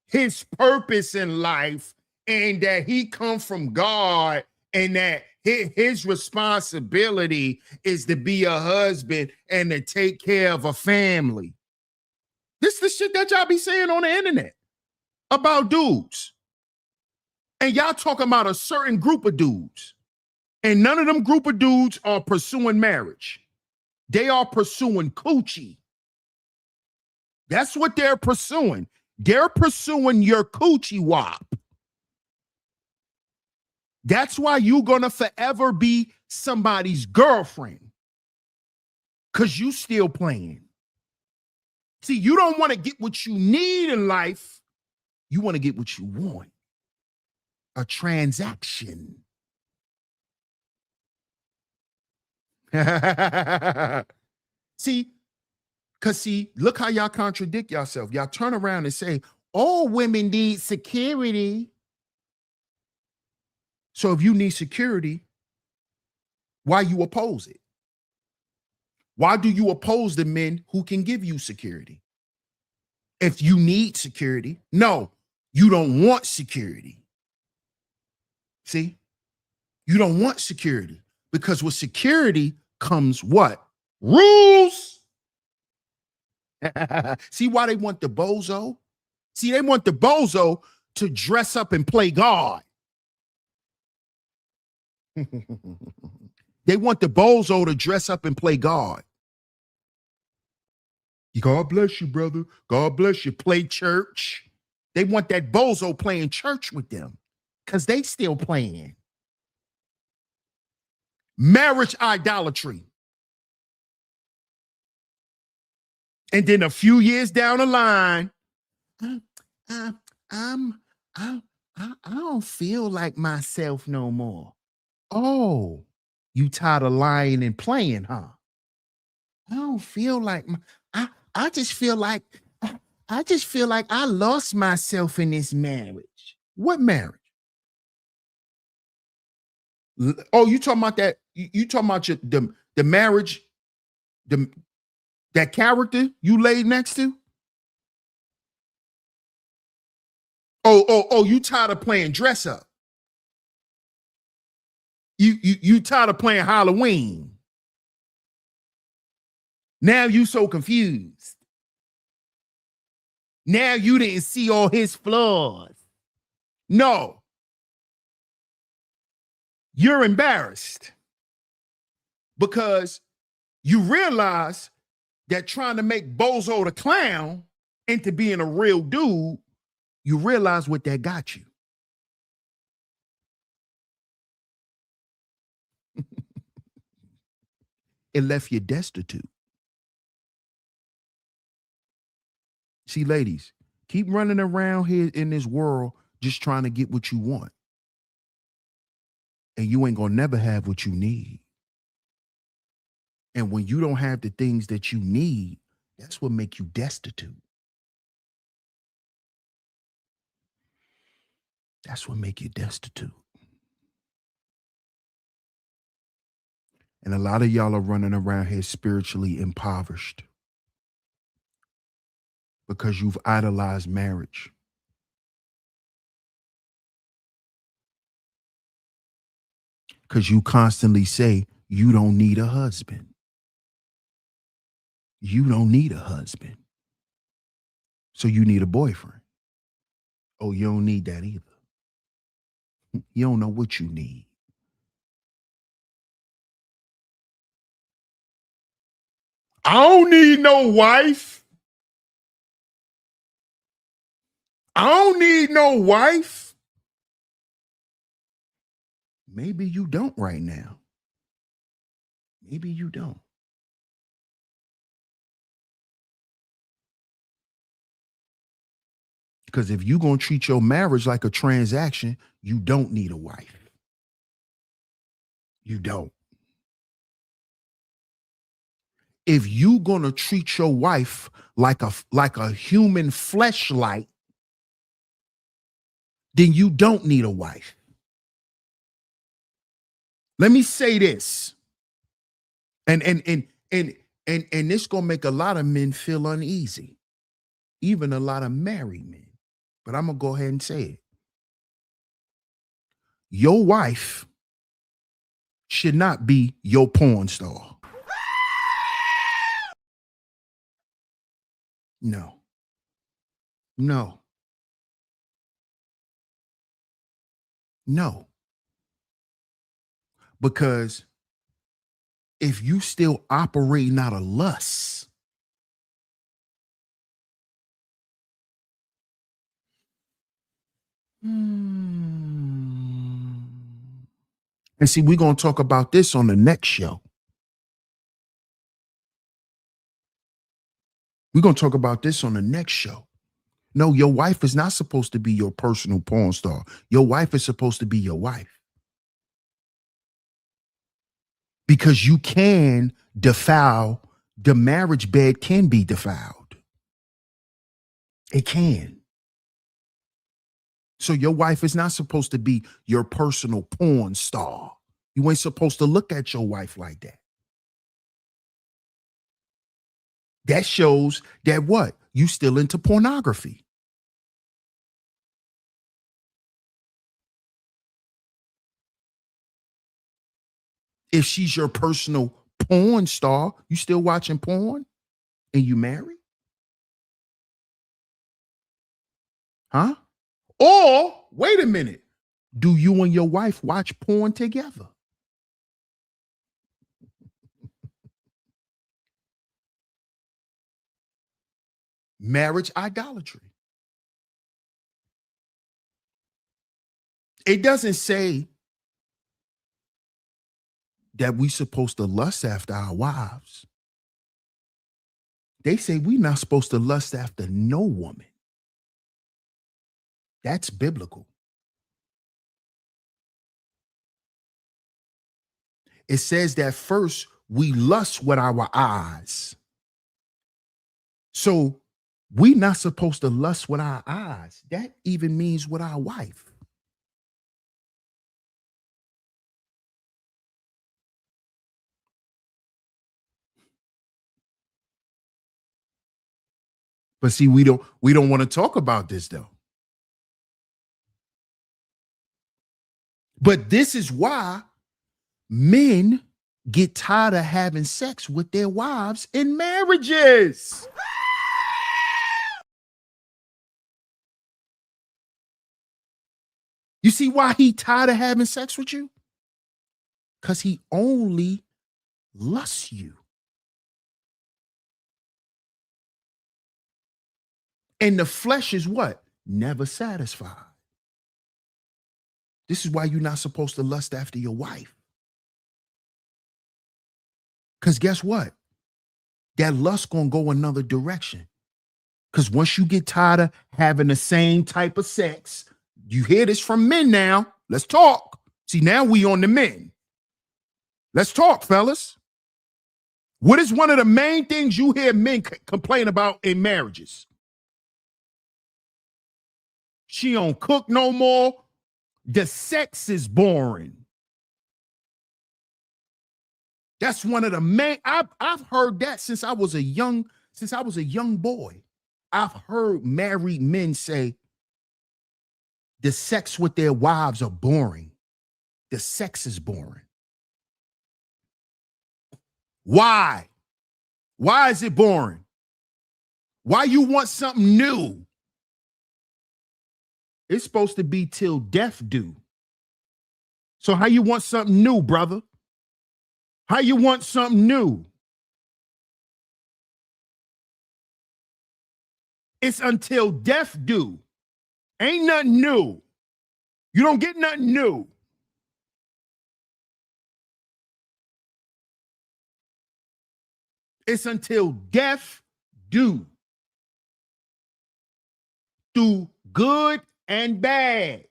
his purpose in life and that he come from God and that his responsibility is to be a husband and to take care of a family. This is the shit that y'all be saying on the internet about dudes. And y'all talking about a certain group of dudes. And none of them group of dudes are pursuing marriage. They are pursuing coochie. That's what they're pursuing. They're pursuing your coochie wop. That's why you're going to forever be somebody's girlfriend. Because you still playing. See, you don't want to get what you need in life. You want to get what you want. A transaction. See, look how y'all contradict yourself. Y'all turn around and say, all women need security. So if you need security, why you oppose it? Why do you oppose the men who can give you security? If you need security, no, you don't want security. See, you don't want security because with security comes what? Rules. See why they want the bozo? See, they want the bozo to dress up and play God. They want the bozo to dress up and play God. God bless you, brother. God bless you. Play church. They want that bozo playing church with them because they still playing. Marriage idolatry. And then a few years down the line, I don't feel like myself no more. Oh, you tired of lying and playing, huh? I don't feel like I just feel like I lost myself in this marriage. What marriage? Oh, you talking about that? You talking about the marriage, that character you laid next to? Oh, you tired of playing dress up. You tired of playing Halloween. Now you so confused. Now you didn't see all his flaws. No. You're embarrassed because you realize that trying to make Bozo the clown into being a real dude, you realize what that got you. It left you destitute. See, ladies, keep running around here in this world just trying to get what you want. And you ain't gonna never have what you need. And when you don't have the things that you need, that's what make you destitute. That's what make you destitute. And a lot of y'all are running around here spiritually impoverished because you've idolized marriage. Because you constantly say, you don't need a husband. You don't need a husband. So you need a boyfriend. Oh, you don't need that either. You don't know what you need. I don't need no wife. I don't need no wife. Maybe you don't right now. Maybe you don't. Because if you're going to treat your marriage like a transaction, you don't need a wife. You don't. If you're going to treat your wife like a human fleshlight, then you don't need a wife. Let me say this. And this going to make a lot of men feel uneasy, even a lot of married men. But I'm going to go ahead and say it. Your wife should not be your porn star. No. No. No. Because if you still operating out of lust, and see, we're going to talk about this on the next show. We're going to talk about this on the next show. No, your wife is not supposed to be your personal porn star. Your wife is supposed to be your wife. Because you can defile, the marriage bed can be defiled. It can. So your wife is not supposed to be your personal porn star. You ain't supposed to look at your wife like that. That shows that what? You still into pornography. If she's your personal porn star, you still watching porn and you married? Huh? Or, wait a minute, do you and your wife watch porn together? Marriage idolatry. It doesn't say that we supposed to lust after our wives. They say we're not supposed to lust after no woman. That's biblical. It says that first we lust with our eyes. So we're not supposed to lust with our eyes. That even means with our wife. But see, we don't want to talk about this though. But this is why men get tired of having sex with their wives in marriages. You see why he tired of having sex with you? Because he only lusts you. And the flesh is what? Never satisfied. This is why you're not supposed to lust after your wife. Because guess what? That lust gonna go another direction. Because once you get tired of having the same type of sex, You hear this from men now. Let's talk. See, now we on the men. Let's talk, fellas. What is one of the main things you hear men complain about in marriages? She don't cook no more. The sex is boring. That's one of the main. I've heard that since I was a young boy. I've heard married men say the sex with their wives are boring. The sex is boring. Why? Why is it boring? Why you want something new? It's supposed to be till death do. So how you want something new, brother? How you want something new? It's until death do. Ain't nothing new. You don't get nothing new. It's until death do. Through good and bad.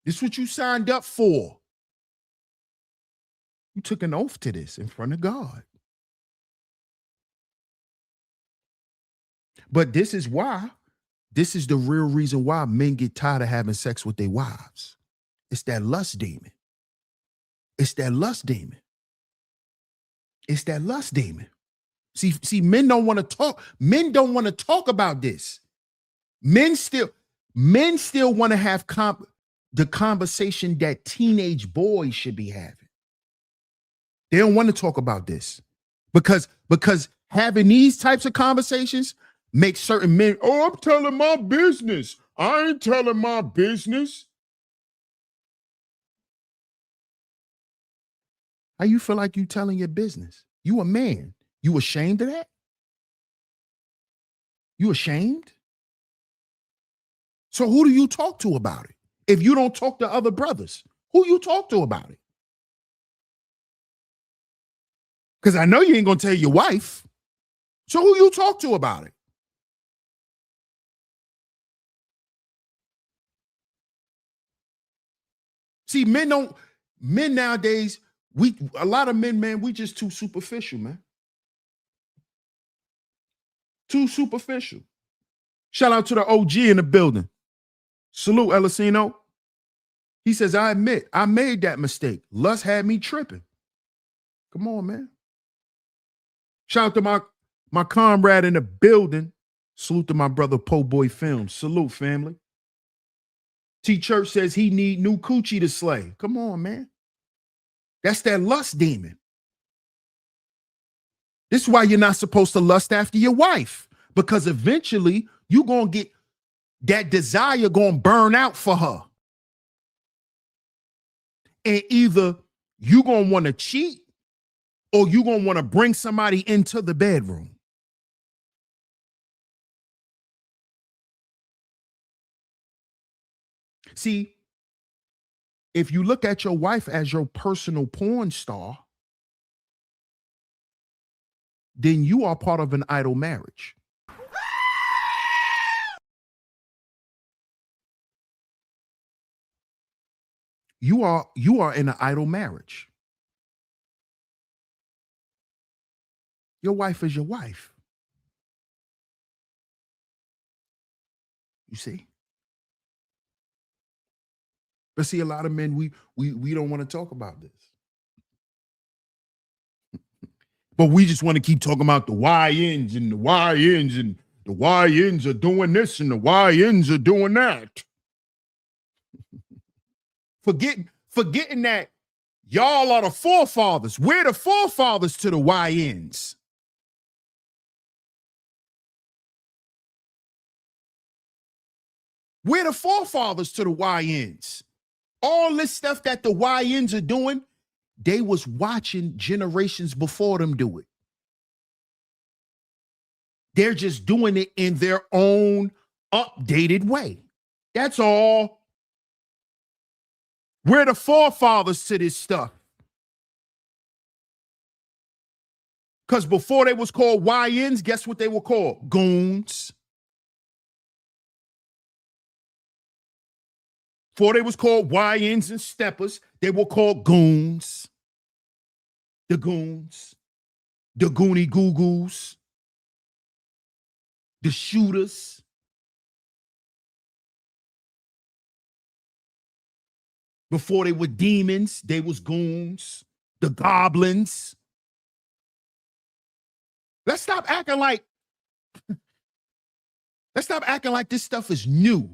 This is what you signed up for. You took an oath to this in front of God. But this is the real reason why men get tired of having sex with their wives. It's that lust demon. It's that lust demon. It's that lust demon. See, men don't want to talk. Men don't want to talk about this. Men still want to have the conversation that teenage boys should be having. They don't want to talk about this because having these types of conversations makes certain men, oh, I'm telling my business. I ain't telling my business. How you feel like you telling your business? You a man. You ashamed of that? You ashamed? So who do you talk to about it? If you don't talk to other brothers, who you talk to about it? Because I know you ain't going to tell your wife. So who you talk to about it? See, men nowadays, a lot of men, man, we just too superficial, man. Too superficial. Shout out to the OG in the building. Salute, Elisino. He says, I admit, I made that mistake. Lust had me tripping. Come on, man. Shout out to my comrade in the building. Salute to my brother Po Boy Films. Salute, family. T Church says he need new coochie to slay. Come on, man. That's that lust demon. This is why you're not supposed to lust after your wife, because eventually you're going to get that desire going to burn out for her. And either you're going to want to cheat or you're going to want to bring somebody into the bedroom. See, if you look at your wife as your personal porn star, then you are part of an idol marriage. You are in an idol marriage. Your wife is your wife. You see? But see, a lot of men, we don't want to talk about this. But we just want to keep talking about the YNs and the YNs and the YNs are doing this and the YNs are doing that. Forgetting that y'all are the forefathers. We're the forefathers to the YNs. We're the forefathers to the YNs. All this stuff that the YNs are doing, they was watching generations before them do it. They're just doing it in their own updated way. That's all. We're the forefathers to this stuff. Because before they was called YNs, guess what they were called? Goons. Before they was called YNs and steppers, they were called goons. The goons. The goony goo-goos. The shooters. Before they were demons, they was goons. The goblins. Let's stop acting like this stuff is new.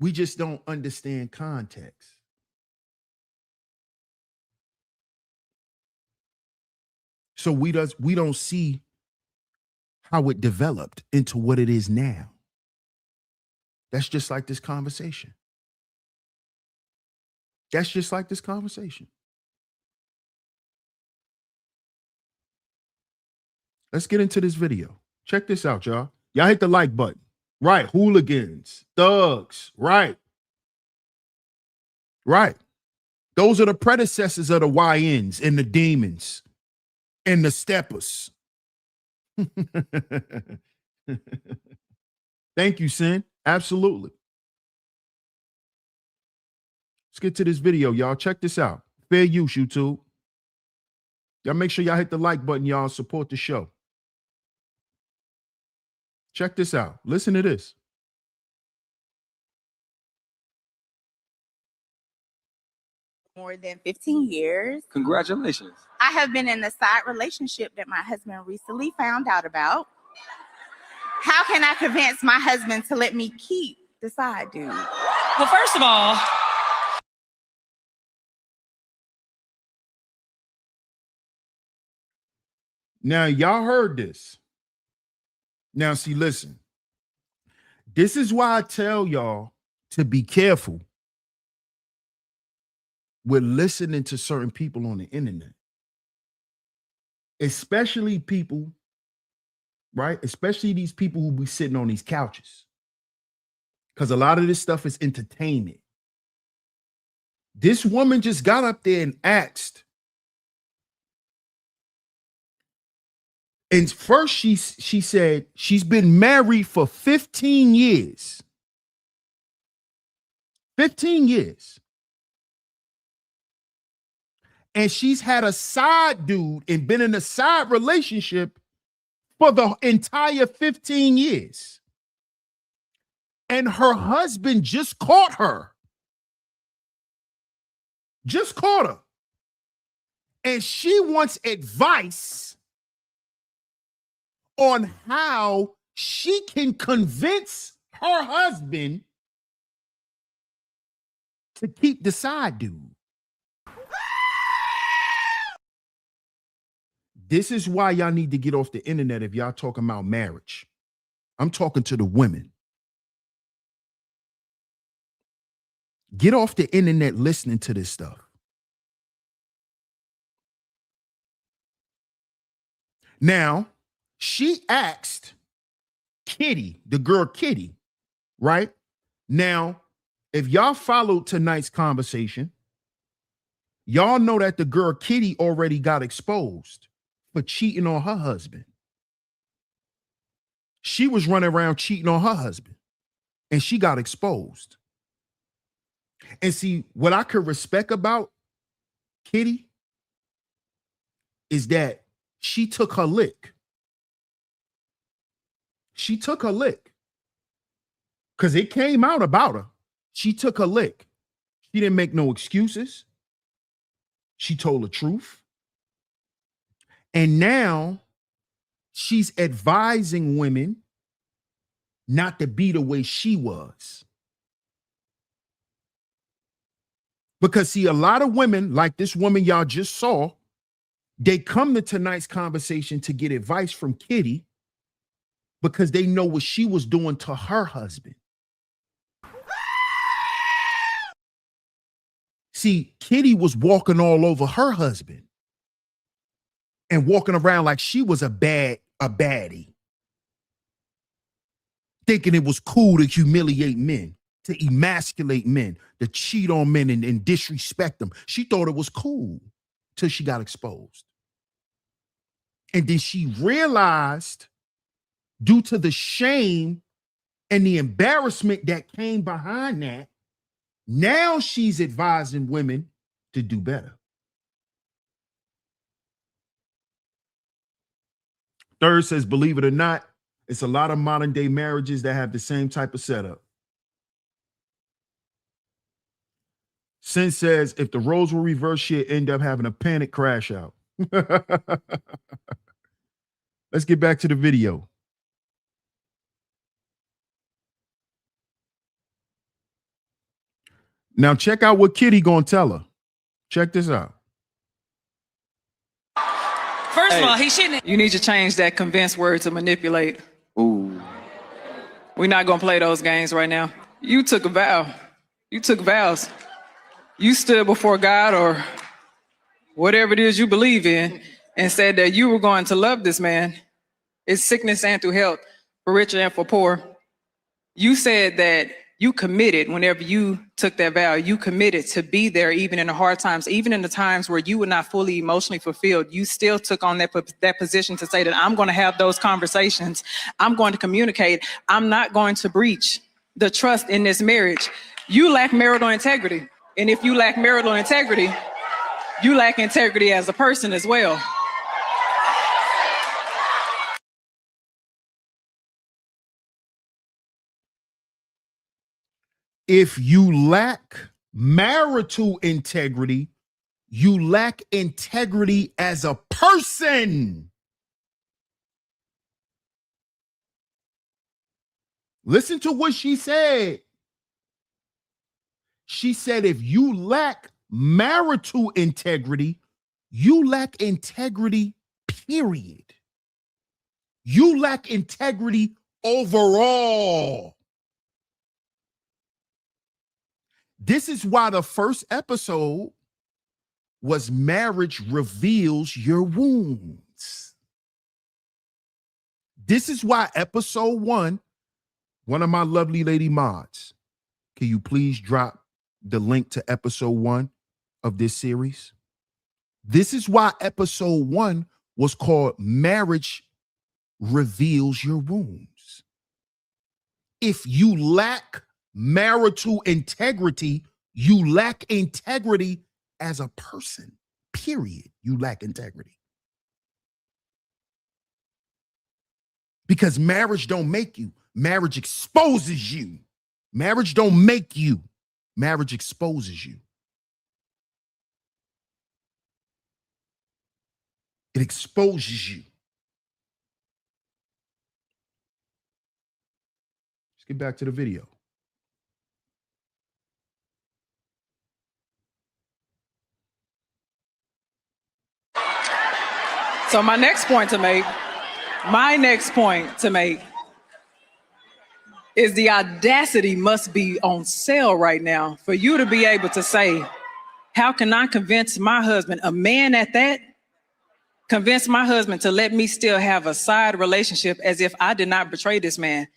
We just don't understand context. So we don't see how it developed into what it is now. That's just like this conversation. That's just like this conversation. Let's get into this video. Check this out, y'all. Y'all hit the like button. Right. Hooligans, thugs. Right. Right. Those are the predecessors of the YNs and the demons and the steppers. Thank you, Sin. Absolutely. Let's get to this video, y'all. Check this out. Fair use, YouTube. Y'all make sure y'all hit the like button, y'all. Support the show. Check this out. Listen to this. More than 15 years. Congratulations. I have been in a side relationship that my husband recently found out about. How can I convince my husband to let me keep the side dude? Well, first of all, now y'all heard this. Now, see, listen. This is why I tell y'all to be careful with listening to certain people on the internet. Especially people, right? Especially these people who be sitting on these couches. Because a lot of this stuff is entertainment. This woman just got up there and asked. And first she said she's been married for 15 years. 15 years. And she's had a side dude and been in a side relationship for the entire 15 years. And her husband just caught her. Just caught her. And she wants advice on how she can convince her husband to keep the side dude. This is why y'all need to get off the internet if y'all talking about marriage. I'm talking to the women. Get off the internet listening to this stuff. Now, she asked Kitty, the girl Kitty, right? Now, if y'all followed tonight's conversation, y'all know that the girl Kitty already got exposed for cheating on her husband. She was running around cheating on her husband, and she got exposed. And see, what I could respect about Kitty is that she took her lick. She took her lick. Because it came out about her. She took her lick. She didn't make no excuses. She told the truth. And now she's advising women not to be the way she was. Because see, a lot of women, like this woman y'all just saw, they come to tonight's conversation to get advice from Kitty because they know what she was doing to her husband. See, Kitty was walking all over her husband and walking around like she was a baddie, thinking it was cool to humiliate men. to emasculate men, to cheat on men and disrespect them. She thought it was cool till she got exposed. And then she realized, due to the shame and the embarrassment that came behind that, now she's advising women to do better. Third says, believe it or not, it's a lot of modern day marriages that have the same type of setup. Sin says, if the roles were reversed, she'd end up having a panic crash out. Let's get back to the video. Now check out what Kitty gonna tell her. Check this out. First of all, he shouldn't. You need to change that convince word to manipulate. Ooh. We're not gonna play those games right now. You took a vow. You took vows. You stood before God or whatever it is you believe in and said that you were going to love this man. It's sickness and through health, for rich and for poor. You said that you committed whenever you took that vow. You committed to be there even in the hard times, even in the times where you were not fully emotionally fulfilled. You still took on that position to say that I'm going to have those conversations. I'm going to communicate. I'm not going to breach the trust in this marriage. You lack marital integrity. And if you lack marital integrity, you lack integrity as a person as well. If you lack marital integrity, you lack integrity as a person. Listen to what she said. She said, if you lack marital integrity, you lack integrity, period. You lack integrity overall. This is why the first episode was Marriage Reveals Your Wounds. This is why episode one of my lovely lady mods, can you please drop the link to episode 1 of this series? This is why episode 1 was called Marriage Reveals Your Wounds. If you lack marital integrity, you lack integrity as a person, period. You lack integrity. Because marriage don't make you. Marriage exposes you. Marriage don't make you. Marriage exposes you. It exposes you. Let's get back to the video. So my next point to make is the audacity must be on sale right now for you to be able to say, how can I convince my husband, a man at that, convince my husband to let me still have a side relationship as if I did not betray this man,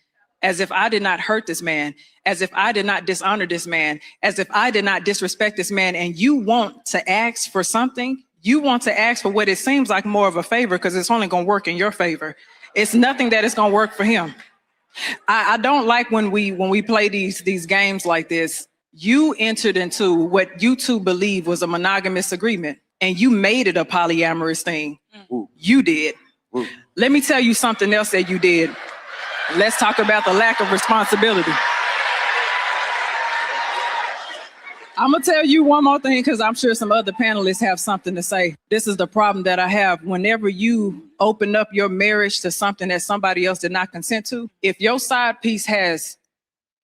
as if I did not hurt this man, as if I did not dishonor this man, as if I did not disrespect this man, and you want to ask for something? You want to ask for what it seems like more of a favor because it's only going to work in your favor. It's nothing that is going to work for him. I don't like when we play these games like this. You entered into what you two believe was a monogamous agreement, and you made it a polyamorous thing. Ooh. You did. Ooh. Let me tell you something else that you did. Let's talk about the lack of responsibility. I'm gonna tell you one more thing because I'm sure some other panelists have something to say. This is the problem that I have. Whenever you open up your marriage to something that somebody else did not consent to, if your side piece has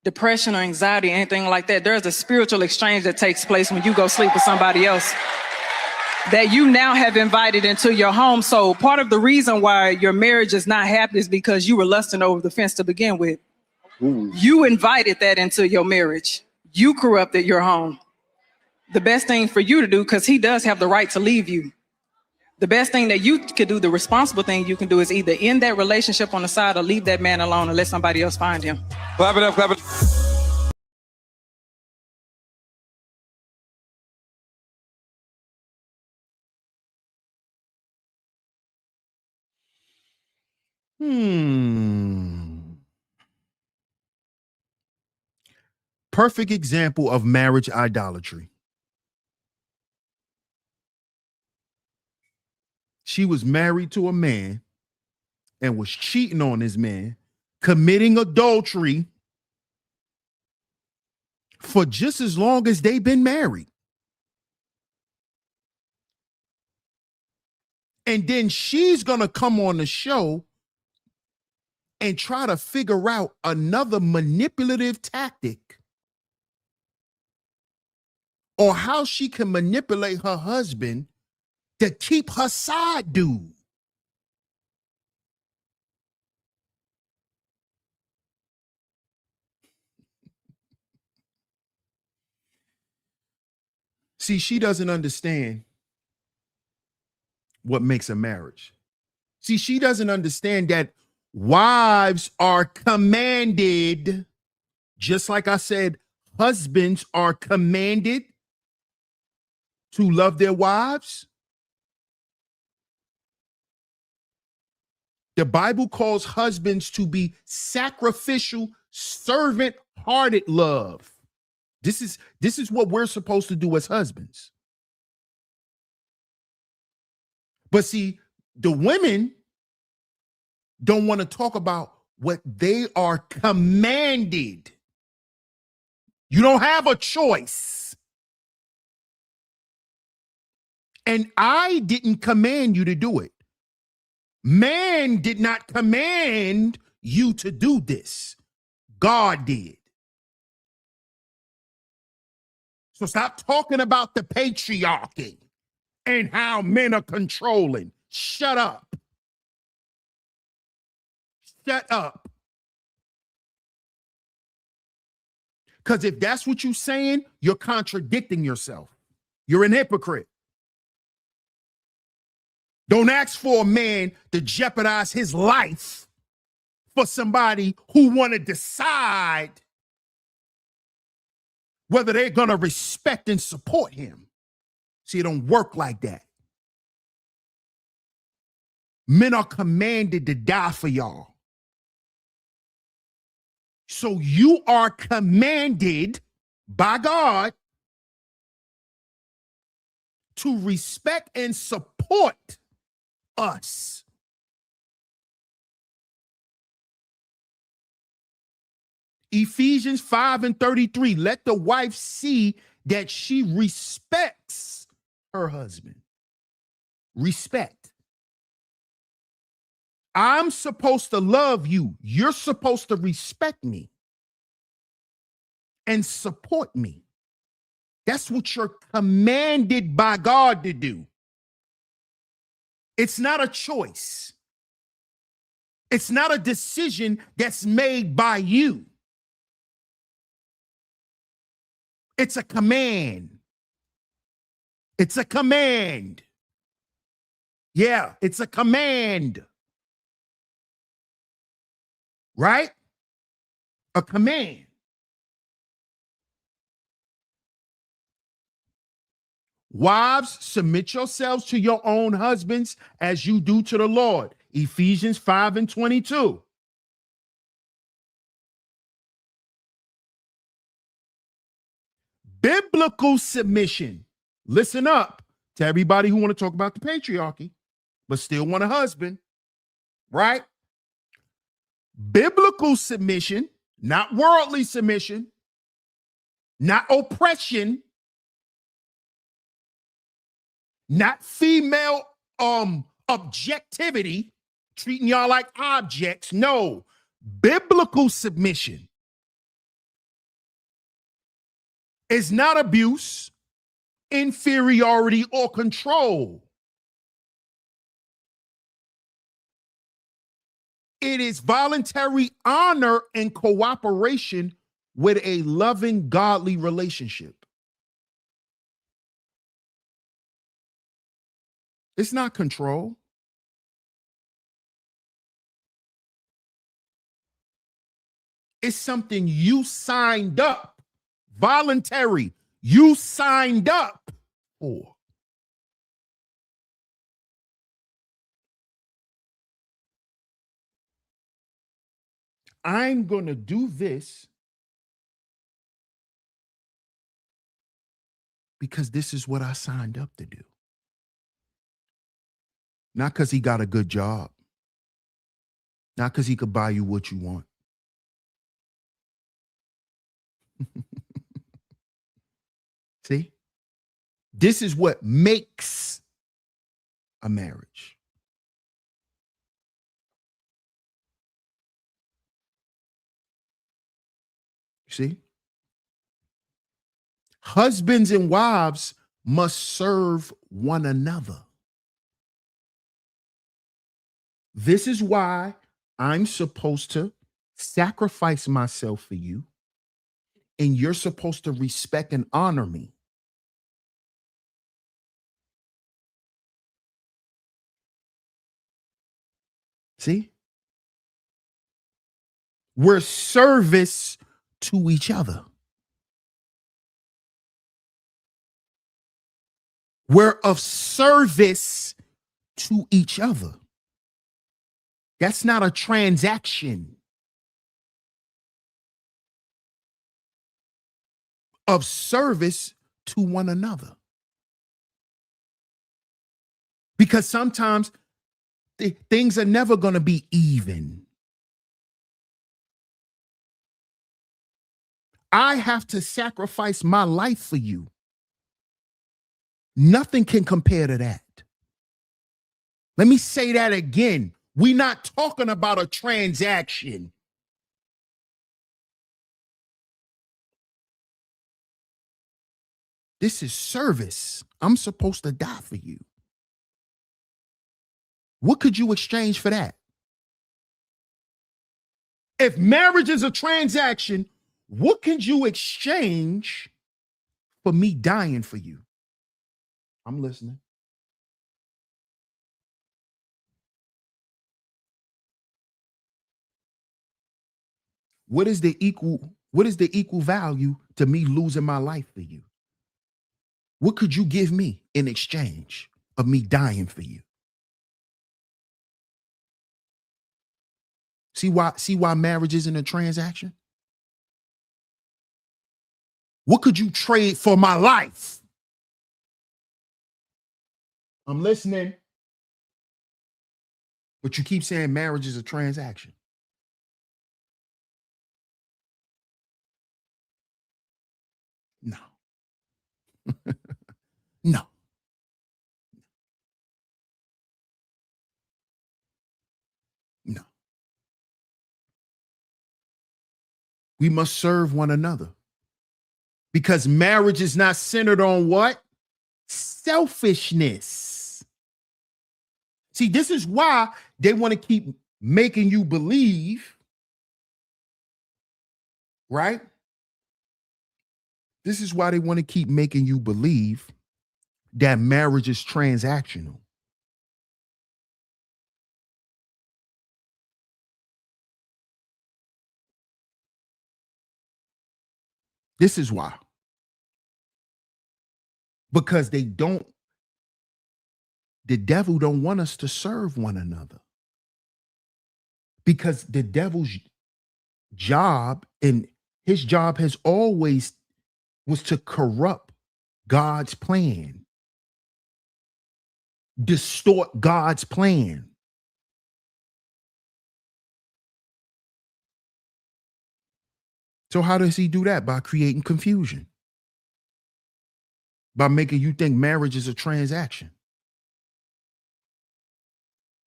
depression or anxiety, anything like that, there's a spiritual exchange that takes place when you go sleep with somebody else that you now have invited into your home. So part of the reason why your marriage is not happy is because you were lusting over the fence to begin with. Ooh. You invited that into your marriage. You corrupted your home. The best thing for you to do, because he does have the right to leave you. The best thing that you could do, the responsible thing you can do, is either end that relationship on the side or leave that man alone and let somebody else find him. Clap it up, clap it. Perfect example of marriage idolatry. She was married to a man and was cheating on his man, committing adultery for just as long as they've been married. And then she's going to come on the show and try to figure out another manipulative tactic or how she can manipulate her husband to keep her side dude. See, she doesn't understand what makes a marriage. See, she doesn't understand that wives are commanded, just like I said, husbands are commanded to love their wives. The Bible calls husbands to be sacrificial, servant-hearted love. This is what we're supposed to do as husbands. But see, the women don't want to talk about what they are commanded. You don't have a choice. And I didn't command you to do it. Man did not command you to do this. God did. So stop talking about the patriarchy and how men are controlling. Shut up. Shut up. Because if that's what you're saying, you're contradicting yourself. You're an hypocrite. Don't ask for a man to jeopardize his life for somebody who want to decide whether they're going to respect and support him. See, it don't work like that. Men are commanded to die for y'all. So you are commanded by God to respect and support us. Ephesians 5:33, let the wife see that she respects her husband. Respect. I'm supposed to love you. You're supposed to respect me and support me. That's what you're commanded by God to do. It's not a choice. It's not a decision that's made by you. It's a command. It's a command. Yeah, it's a command. Right? A command. Wives, submit yourselves to your own husbands as you do to the Lord. Ephesians 5:22. Biblical submission. Listen up to everybody who want to talk about the patriarchy, but still want a husband, right? Biblical submission, not worldly submission, not oppression, not female objectivity, treating y'all like objects. No, biblical submission is not abuse, inferiority, or control. It is voluntary honor and cooperation with a loving, godly relationship. It's not control. It's something you signed up, voluntary. You signed up for. I'm going to do this because this is what I signed up to do. Not because he got a good job. Not because he could buy you what you want. See? This is what makes a marriage. See? Husbands and wives must serve one another. This is why I'm supposed to sacrifice myself for you, and you're supposed to respect and honor me. See? We're service to each other. We're of service to each other. That's not a transaction. Of service to one another. Because sometimes things are never going to be even. I have to sacrifice my life for you. Nothing can compare to that. Let me say that again. We're not talking about a transaction. This is service. I'm supposed to die for you. What could you exchange for that? If marriage is a transaction, what can you exchange for me dying for you? I'm listening. What is the equal value to me losing my life for you? What could you give me in exchange of me dying for you? See why marriage isn't a transaction? What could you trade for my life? I'm listening. But you keep saying marriage is a transaction. No. No. No. We must serve one another. Because marriage is not centered on what? Selfishness. See, this is why they want to keep making you believe, right? This is why they want to keep making you believe that marriage is transactional. This is why. Because the devil don't want us to serve one another. Because the devil's job, and his job has always was to corrupt God's plan, distort God's plan. So how does he do that? By creating confusion. By making you think marriage is a transaction.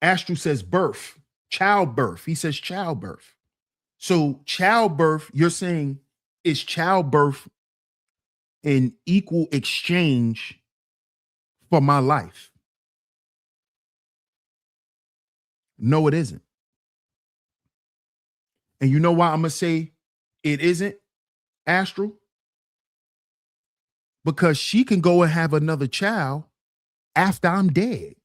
Astro says birth, childbirth. He says childbirth. So childbirth, you're saying, is childbirth an equal exchange for my life? No, it isn't. And you know why I'm going to say it isn't, Astral? Because she can go and have another child after I'm dead.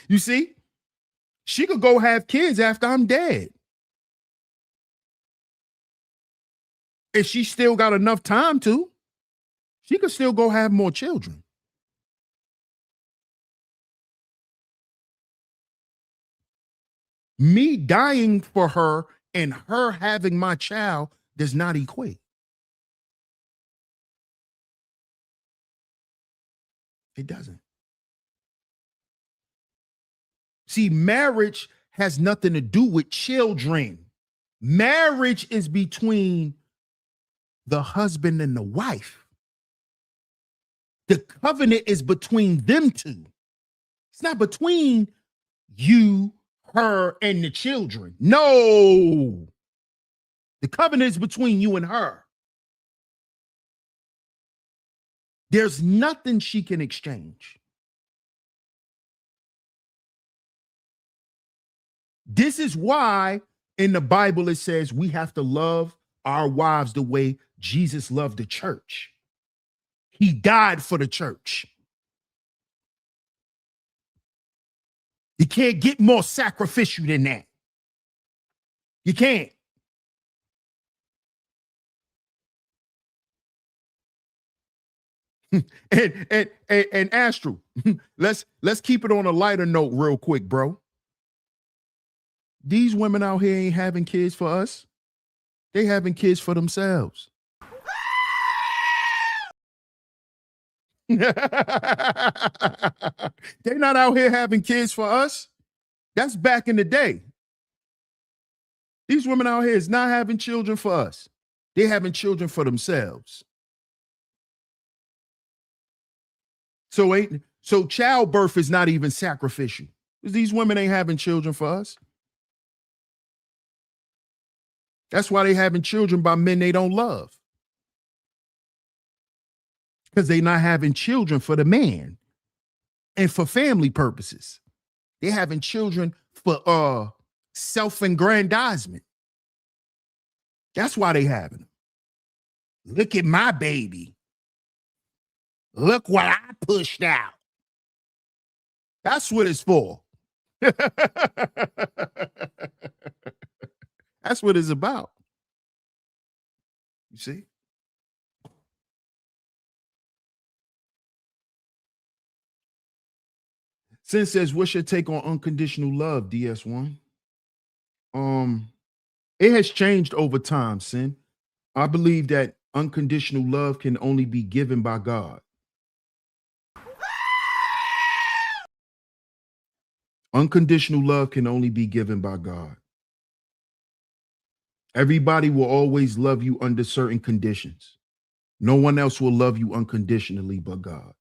You see? She could go have kids after I'm dead. If she still got enough time to, she could still go have more children. Me dying for her and her having my child does not equate. It doesn't. See, marriage has nothing to do with children. Marriage is between the husband and the wife. The covenant is between them two. It's not between you, her, and the children. No. The covenant is between you and her. There's nothing she can exchange. This is why in the Bible it says we have to love our wives the way Jesus loved the church. He died for the church. You can't get more sacrificial than that. You can't. and Astro, let's keep it on a lighter note real quick, bro. These women out here ain't having kids for us. They having kids for themselves. They're not out here having kids for us. That's back in the day. These women out here is not having children for us. They're having children for themselves. So childbirth is not even sacrificial. These women ain't having children for us. That's why they having children by men they don't love. Because they not having children for the man and for family purposes. They're having children for self-aggrandizement. That's why they having them. Look at my baby. Look what I pushed out. That's what it's for. That's what it's about. You see? Sin says, what's your take on unconditional love, DS1? It has changed over time, Sin. I believe that unconditional love can only be given by God. Unconditional love can only be given by God. Everybody will always love you under certain conditions. No one else will love you unconditionally but God.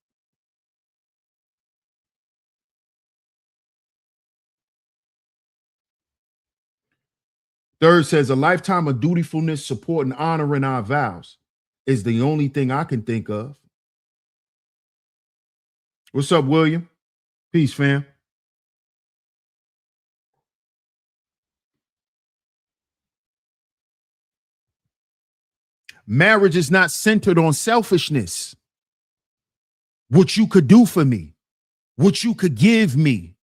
Third says, a lifetime of dutifulness, support, and honoring our vows is the only thing I can think of. What's up, William? Peace, fam. Marriage is not centered on selfishness. What you could do for me, what you could give me,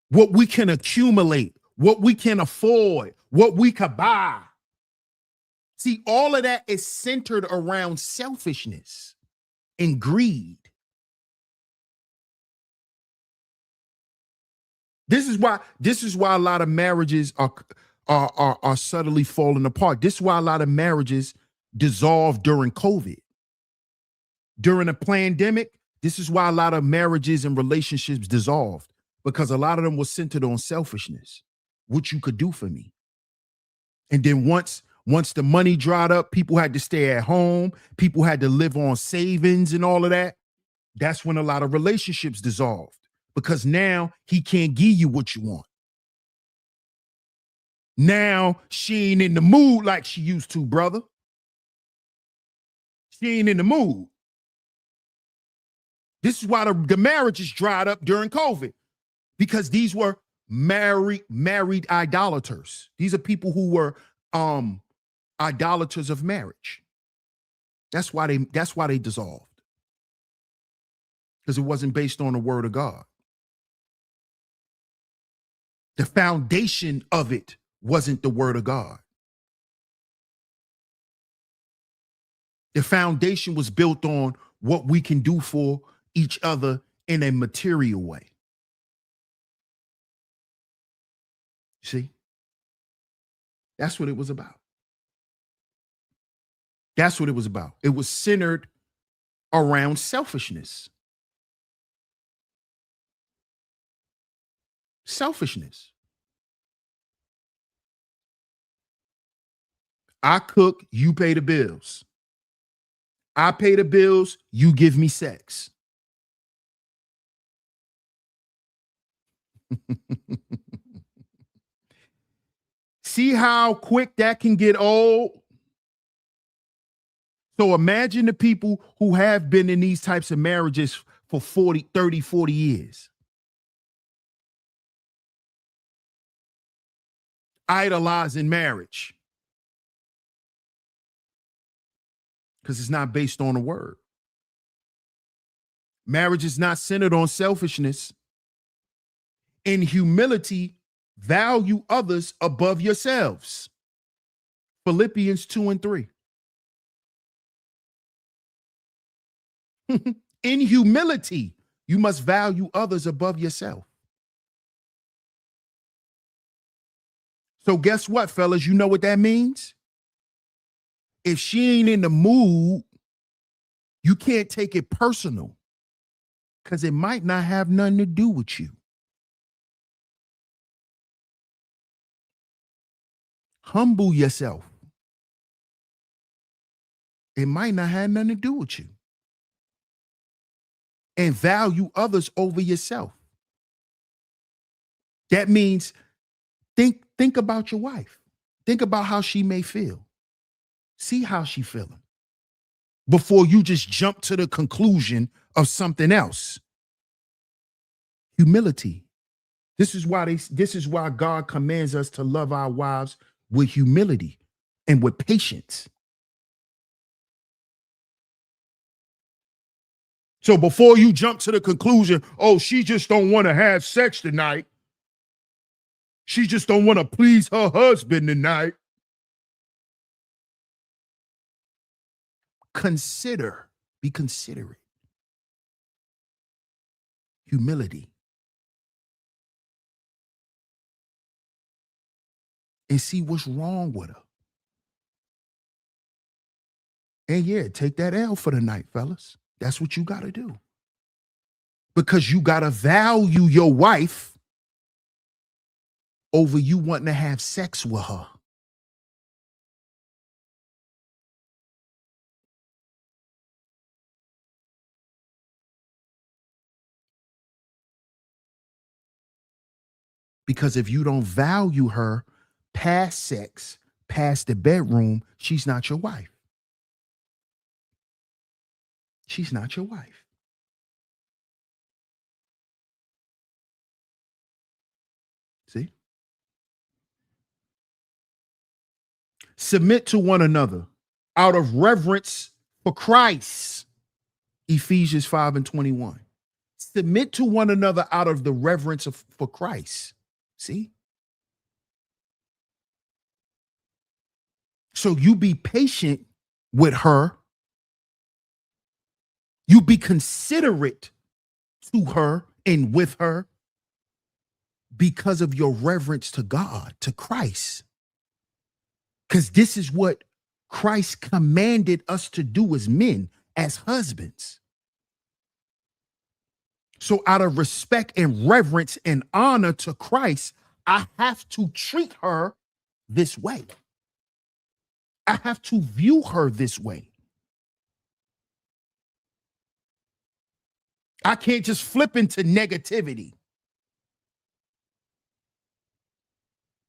what we can accumulate, what we can afford, what we could buy. See, all of that is centered around selfishness and greed. This is why a lot of marriages are subtly falling apart. This is why a lot of marriages dissolved during COVID. During a pandemic, this is why a lot of marriages and relationships dissolved, because a lot of them were centered on selfishness, what you could do for me. And then once the money dried up, people had to stay at home, people had to live on savings and all of that. That's when a lot of relationships dissolved, because now he can't give you what you want. Now she ain't in the mood like she used to, brother. She ain't in the mood. This is why the marriages dried up during COVID, because these were married idolaters. These are people who were idolaters of marriage. That's why they dissolved, because it wasn't based on the word of God. The foundation of it wasn't the word of God. The foundation was built on what we can do for each other in a material way. See? That's what it was about. That's what it was about. It was centered around selfishness. Selfishness. I cook, you pay the bills. I pay the bills, you give me sex. See how quick that can get old? So imagine the people who have been in these types of marriages for 30, 40 years. Idolizing marriage. Because it's not based on a word. Marriage is not centered on selfishness. In humility, value others above yourselves. Philippians 2:3. In humility, you must value others above yourself. So guess what, fellas? You know what that means? If she ain't in the mood, you can't take it personal because it might not have nothing to do with you. Humble yourself. It might not have nothing to do with you. And value others over yourself. That means think about your wife. Think about how she may feel. See how she feeling before you just jump to the conclusion of something else. Humility. This is why God commands us to love our wives with humility and with patience. So before you jump to the conclusion, oh, she just don't want to have sex tonight. She just don't want to please her husband tonight. Be considerate. Humility. And see what's wrong with her. And yeah, take that L for the night, fellas. That's what you got to do. Because you got to value your wife over you wanting to have sex with her. Because if you don't value her past sex, past the bedroom, she's not your wife. She's not your wife. See? Submit to one another out of reverence for Christ. Ephesians 5:21. Submit to one another out of the reverence for Christ. See? So you be patient with her. You be considerate to her and with her because of your reverence to God, to Christ. Because this is what Christ commanded us to do as men, as husbands. So out of respect and reverence and honor to Christ, I have to treat her this way. I have to view her this way. I can't just flip into negativity.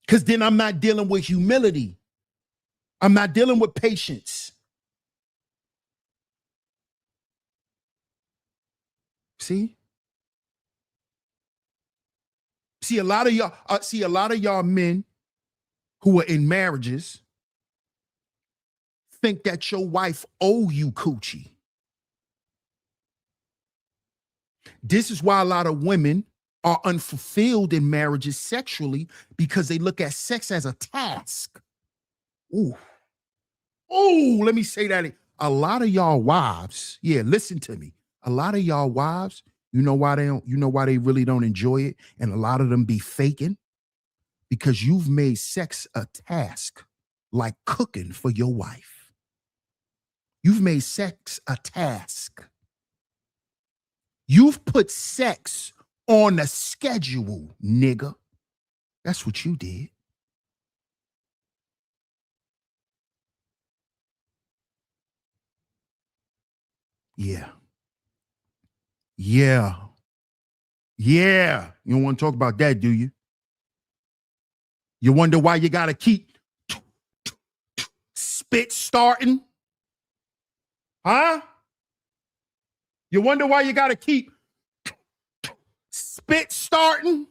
Because then I'm not dealing with humility. I'm not dealing with patience. See? See, a lot of y'all men who are in marriages think that your wife owe you coochie. This is why a lot of women are unfulfilled in marriages sexually, because they look at sex as a task. Ooh, let me say that. A lot of y'all wives, listen to me. A lot of y'all wives, you know why they really don't enjoy it, and a lot of them be faking? Because you've made sex a task like cooking for your wife. You've made sex a task. You've put sex on a schedule, nigga. That's what you did. Yeah. Yeah. Yeah. You don't want to talk about that, do you? You wonder why you got to keep spit starting? Huh? You wonder why you got to keep spit starting?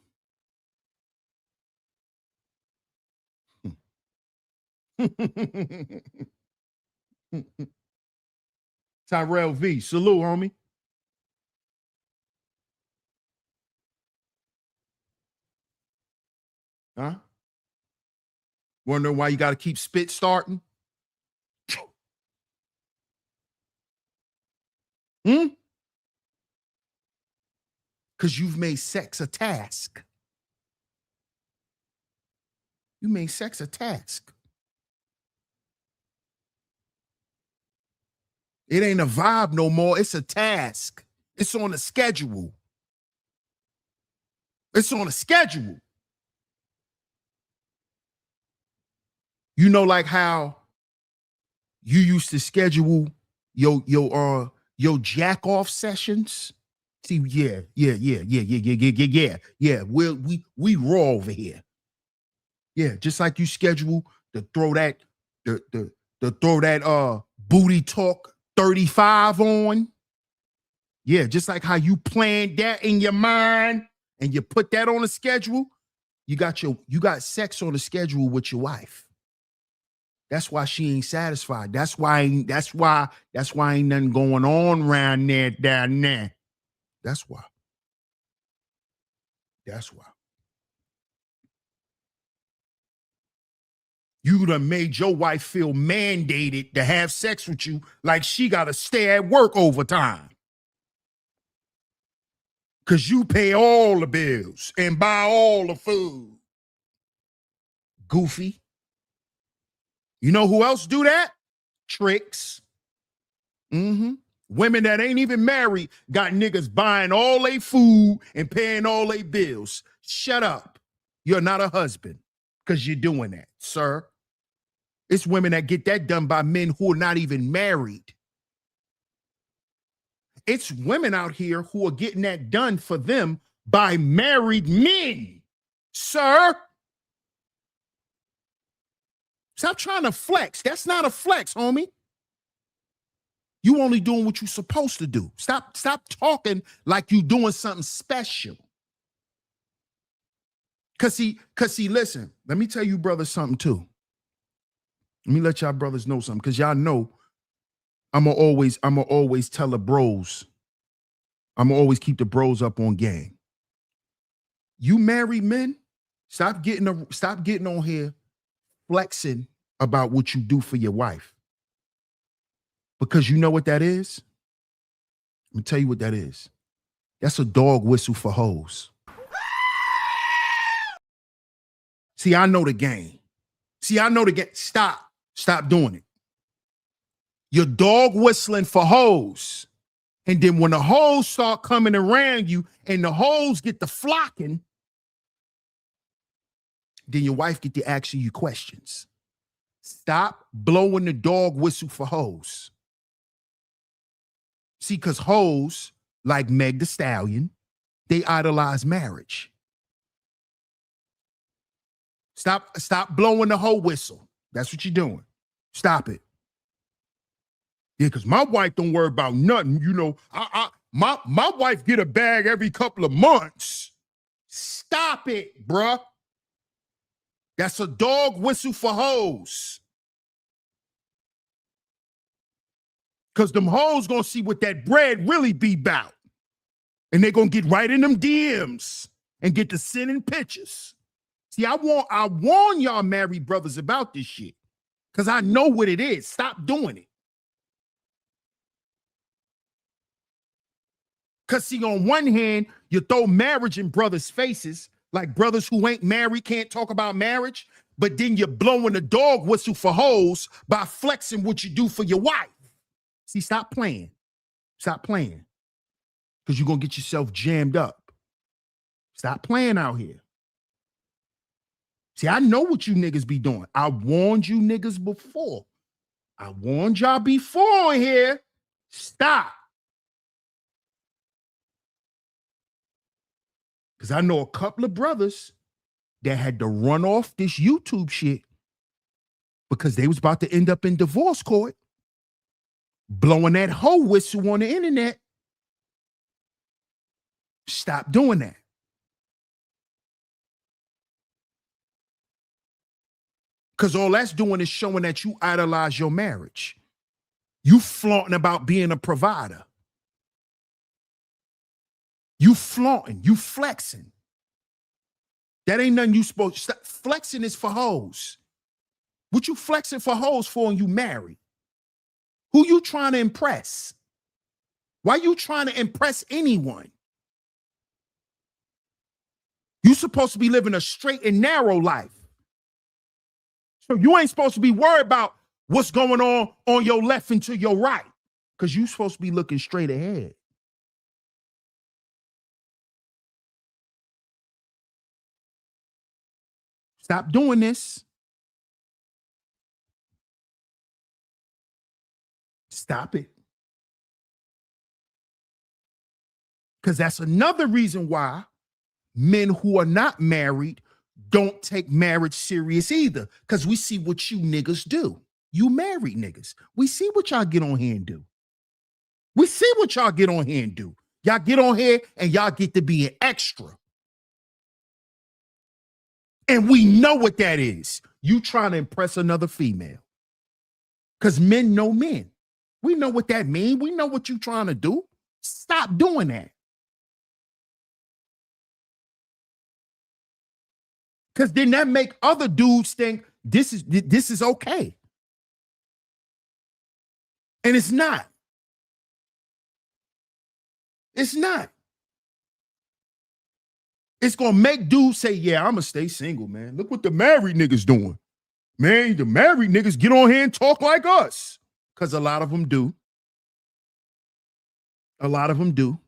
Tyrell V, salute, homie. Huh? Wondering why you got to keep spit starting? Hmm? Because you've made sex a task. You made sex a task. It ain't a vibe no more. It's a task. It's on a schedule. It's on a schedule. You know, like how you used to schedule your jack off sessions. See, yeah. We raw over here. Yeah, just like you schedule to throw that booty talk 35 on. Yeah, just like how you planned that in your mind and you put that on a schedule. You got sex on a schedule with your wife. That's why she ain't satisfied. That's why ain't nothing going on around there down there. That's why. You done made your wife feel mandated to have sex with you like she got to stay at work overtime. Because you pay all the bills and buy all the food. Goofy. You know who else do that? Tricks. Women that ain't even married got niggas buying all their food and paying all their bills. Shut up. You're not a husband because you're doing that, sir. It's women that get that done by men who are not even married. It's women out here who are getting that done for them by married men, sir. Stop trying to flex. That's not a flex, homie. You only doing what you're supposed to do. Stop talking like you doing something special. Cause see, listen, let me tell you brothers something too. Let me let y'all brothers know something, because y'all know I'ma always tell the bros. I'ma always keep the bros up on game. You married men, stop getting on here flexing about what you do for your wife. Because you know what that is? Let me tell you what that is. That's a dog whistle for hoes. See, I know the game. Stop doing it. You're dog whistling for hoes. And then when the hoes start coming around you and the hoes get to flocking, then your wife get to asking you questions. Stop blowing the dog whistle for hoes. See, because hoes, like Meg the Stallion, they idolize marriage. Stop blowing the hoe whistle. That's what you're doing. Stop it. Yeah, because my wife don't worry about nothing. You know, my wife get a bag every couple of months. Stop it, bruh. That's a dog whistle for hoes. Because them hoes gonna see what that bread really be about. And they gonna get right in them DMs and get to sending pictures. See, I warn y'all married brothers about this shit. Because I know what it is. Stop doing it. Because see, on one hand, you throw marriage in brothers' faces Like brothers who ain't married can't talk about marriage, but then you're blowing the dog whistle for hoes by flexing what you do for your wife. See, stop playing. Stop playing. Because you're going to get yourself jammed up. Stop playing out here. See, I know what you niggas be doing. I warned you niggas before. I warned y'all before here. Stop. Because I know a couple of brothers that had to run off this YouTube shit because they was about to end up in divorce court, blowing that hoe whistle on the internet. Stop doing that. Because all that's doing is showing that you idolize your marriage. You flaunting about being a provider. You flaunting, you flexing. That ain't nothing you supposed to stop. Flexing is for hoes. What you flexing for hoes for when you married? Who you trying to impress? Why you trying to impress anyone? You supposed to be living a straight and narrow life. So you ain't supposed to be worried about what's going on your left and to your right, because you supposed to be looking straight ahead. Stop doing this. Stop it. Because that's another reason why men who are not married don't take marriage serious either. Because we see what you niggas do. You married niggas. We see what y'all get on here and do. We see what y'all get on here and do. Y'all get on here and y'all get to be an extra. And we know what that is. You trying to impress another female. Because men know men. We know what that means. We know what you trying to do. Stop doing that. Because then that make other dudes think this is okay. And it's not. It's not. It's going to make dudes say, yeah, I'm going to stay single, man. Look what the married niggas doing. Man, the married niggas get on here and talk like us. Because a lot of them do. A lot of them do.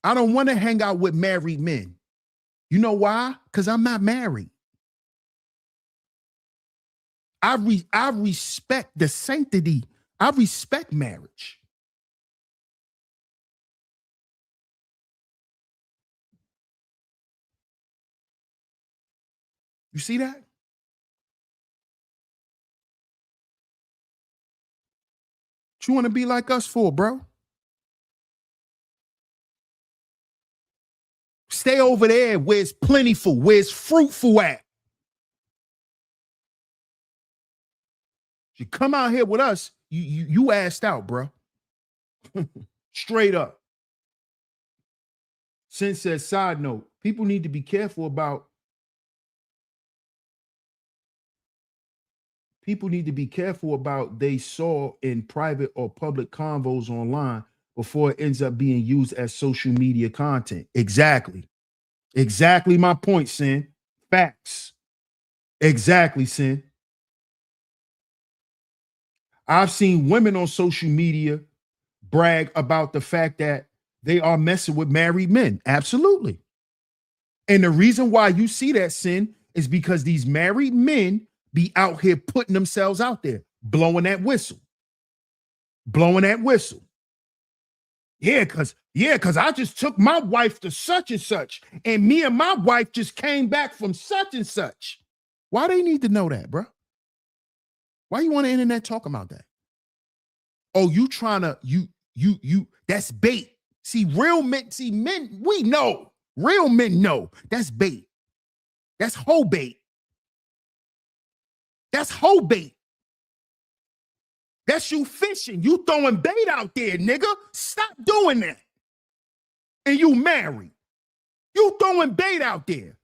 I don't want to hang out with married men. You know why? Because I'm not married. I respect the sanctity. I respect marriage. You see that? What you want to be like us for, bro? Stay over there where it's plentiful, where it's fruitful at. You come out here with us, you assed out, bro. Straight up. Sin says, side note, people need to be careful about they saw in private or public convos online before it ends up being used as social media content. Exactly. Exactly my point, Sin. Facts. Exactly, Sin. I've seen women on social media brag about the fact that they are messing with married men. Absolutely. And the reason why you see that, Sin, is because these married men be out here putting themselves out there, blowing that whistle. Blowing that whistle. Yeah, because I just took my wife to such and such, and me and my wife just came back from such and such. Why they need to know that, bro? Why you on the internet talking about that? Oh, you trying to, that's bait. See, men, we know. Real men know. That's bait. That's hoe bait. That's hoe bait. That's you fishing. You throwing bait out there, nigga. Stop doing that. And you married. You throwing bait out there.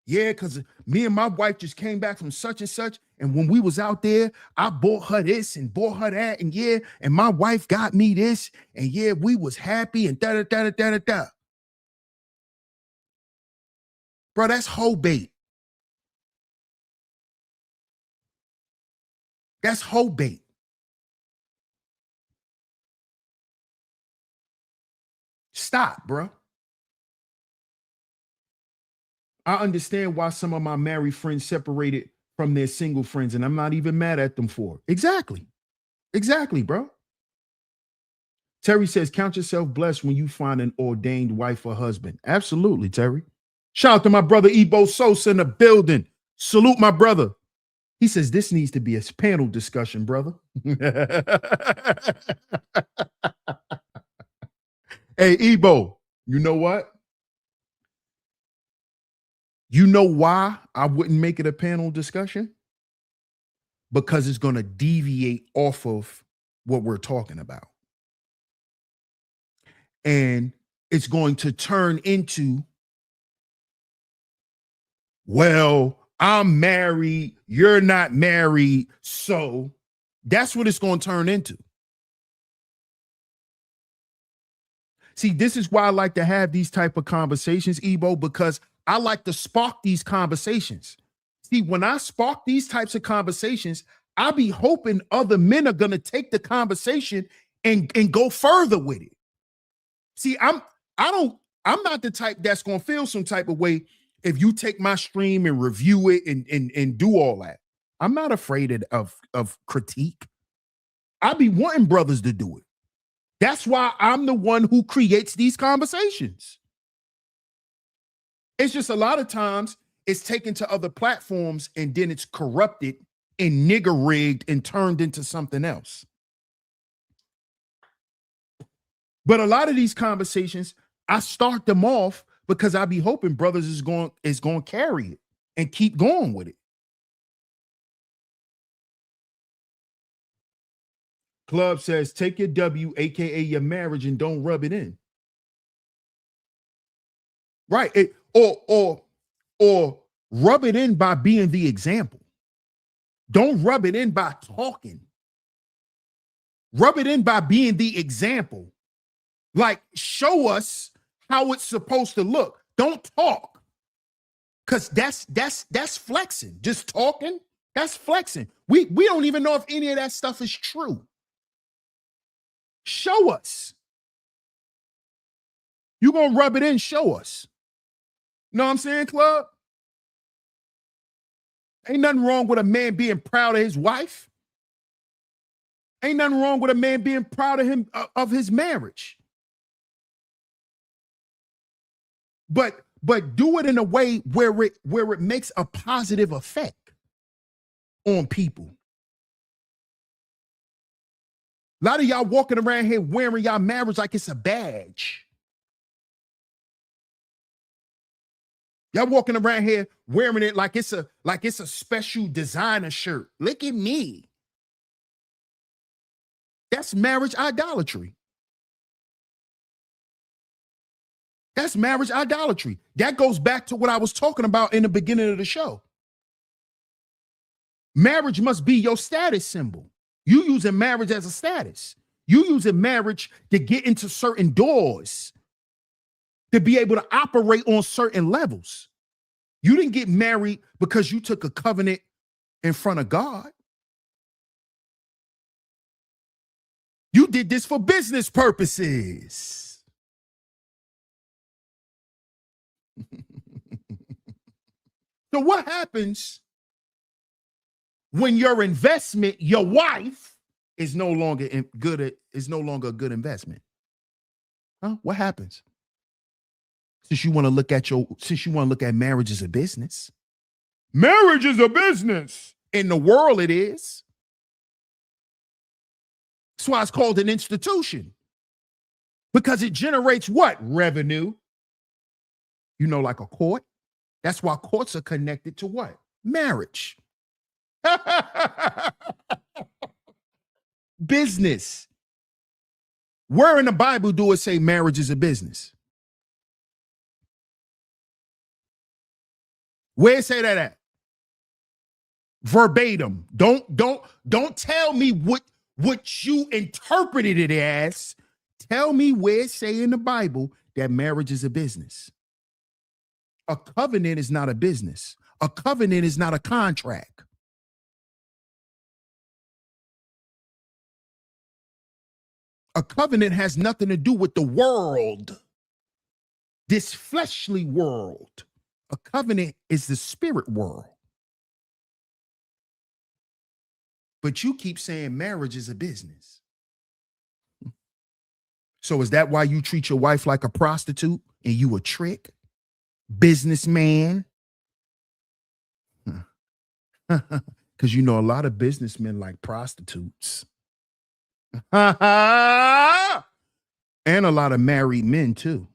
Yeah, because me and my wife just came back from such and such. And when we was out there, I bought her this and bought her that. And yeah, and my wife got me this. And yeah, we was happy and da-da-da-da-da-da-da. Bro, that's hoe bait. That's hoe bait. Stop, bro. I understand why some of my married friends separated from their single friends, and I'm not even mad at them for it. Exactly. Exactly, bro. Terry says, count yourself blessed when you find an ordained wife or husband. Absolutely, Terry. Shout out to my brother Ebo Sosa in the building. Salute my brother. He says, this needs to be a panel discussion, brother. Hey, Ebo, you know what? You know why I wouldn't make it a panel discussion? Because it's going to deviate off of what we're talking about. And it's going to turn into, well, I'm married, you're not married, so that's what it's going to turn into. See, this is why I like to have these type of conversations, Ebo, because I like to spark these conversations. See, when I spark these types of conversations, I be hoping other men are going to take the conversation and go further with it. See, I'm not the type that's going to feel some type of way if you take my stream and review it and do all that. I'm not afraid of critique. I be wanting brothers to do it. That's why I'm the one who creates these conversations. It's just a lot of times it's taken to other platforms and then it's corrupted and nigger rigged and turned into something else. But a lot of these conversations, I start them off because I be hoping brothers is going to carry it and keep going with it. Club says, take your W, aka your marriage, and don't rub it in. Right. Or rub it in by being the example. Don't rub it in by talking. Rub it in by being the example. Like, show us how it's supposed to look. Don't talk. Because that's flexing. Just talking, that's flexing. We don't even know if any of that stuff is true. Show us. You're going to rub it in, show us. Know what I'm saying, Club? Ain't nothing wrong with a man being proud of his wife. Ain't nothing wrong with a man being proud of him, of his marriage. But do it in a way where it makes a positive effect on people. A lot of y'all walking around here wearing y'all marriage like it's a badge. Y'all walking around here wearing it like it's a special designer shirt. Look at me. That's marriage idolatry. That's marriage idolatry. That goes back to what I was talking about in the beginning of the show. Marriage must be your status symbol. You using marriage as a status. You using marriage to get into certain doors, to be able to operate on certain levels. You didn't get married because you took a covenant in front of God. You did this for business purposes. So what happens when your investment, your wife, is no longer a good investment? Huh? What happens? Since you want to look at marriage as a business. Marriage is a business. In the world, it is. That's why it's called an institution. Because it generates what? Revenue. You know, like a court. That's why courts are connected to what? Marriage. Business. Where in the Bible do it say marriage is a business? Where it say that at? Verbatim. Don't tell me what you interpreted it as. Tell me where it say in the Bible that marriage is a business. A covenant is not a business. A covenant is not a contract. A covenant has nothing to do with the world, this fleshly world. A covenant is the spirit world. But you keep saying marriage is a business. So is that why you treat your wife like a prostitute and you a trick? Businessman? Because you know a lot of businessmen like prostitutes. And a lot of married men too.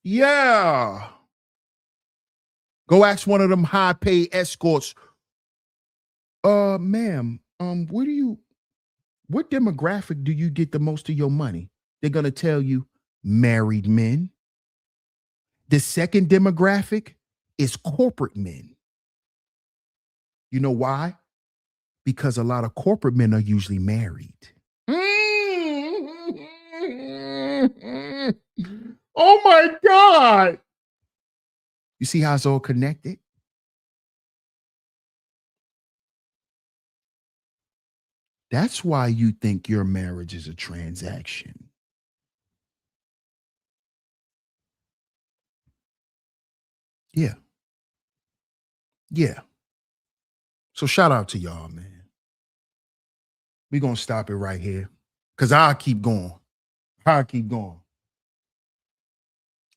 Yeah. Go ask one of them high paid escorts. Ma'am, what demographic do you get the most of your money? They're gonna tell you married men. The second demographic is corporate men. You know why? Because a lot of corporate men are usually married. Oh my God. You see how it's all connected? That's why you think your marriage is a transaction. Yeah. Yeah. So shout out to y'all, man. We're going to stop it right here because I'll keep going.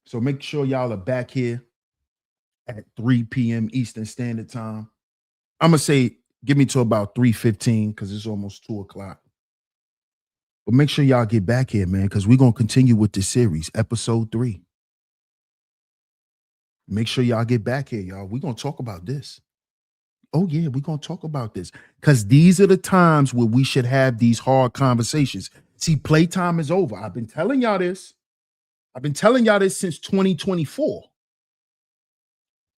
So make sure y'all are back here at 3 p.m. Eastern Standard Time. I'm going to say, give me to about 3:15 because it's almost 2 o'clock. But make sure y'all get back here, man, because we're going to continue with this series, episode 3. Make sure y'all get back here, y'all. We're going to talk about this. Oh, yeah, we're going to talk about this because these are the times where we should have these hard conversations. See, playtime is over. I've been telling y'all this. Since 2024.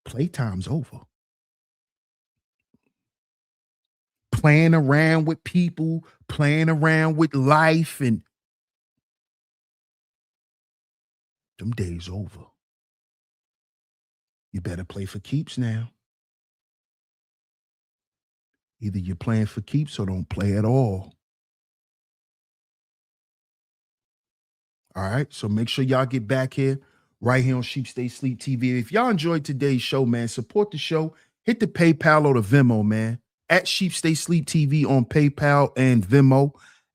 Playtime's over. Playing around with people, playing around with life, and them days over. You better play for keeps now. Either you're playing for keeps or don't play at all. All right, so make sure y'all get back here right here on Sheep Stay Sleep TV. If y'all enjoyed today's show, man, support the show. Hit the PayPal or the Venmo, man. At Sheep Stay Sleep TV on PayPal and Venmo.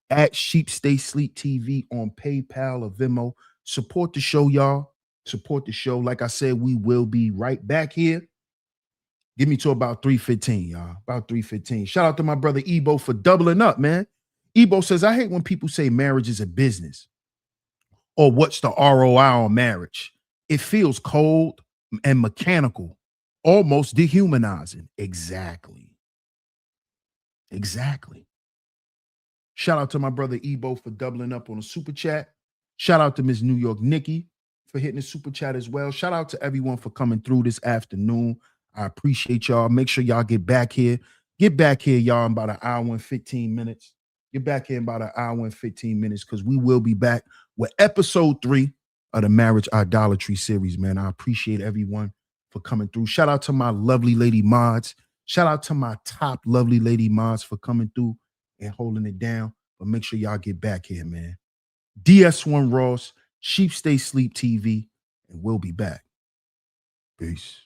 At Sheep Stay Sleep TV on PayPal or Venmo. Support the show, y'all. Support the show. Like I said, we will be right back here. Give me to about 3:15, y'all. About 3:15. Shout out to my brother Ebo for doubling up, man. Ebo says, I hate when people say marriage is a business. Or what's the ROI on marriage? It feels cold and mechanical, almost dehumanizing. Exactly. Shout out to my brother Ebo for doubling up on a super chat. Shout out to Miss New York Nikki for hitting the super chat as well. Shout out to everyone for coming through this afternoon. I appreciate y'all. Make sure y'all get back here. Get back here, y'all, in about an hour and 15 minutes. Get back here in about an hour and 15 minutes because we will be back with episode 3 of the Marriage Idolatry series, man. I appreciate everyone for coming through. Shout out to my lovely lady mods. Shout out to my top lovely lady mods for coming through and holding it down. But make sure y'all get back here, man. DS1 Ross, Sheep Stay Sleep TV, and we'll be back. Peace.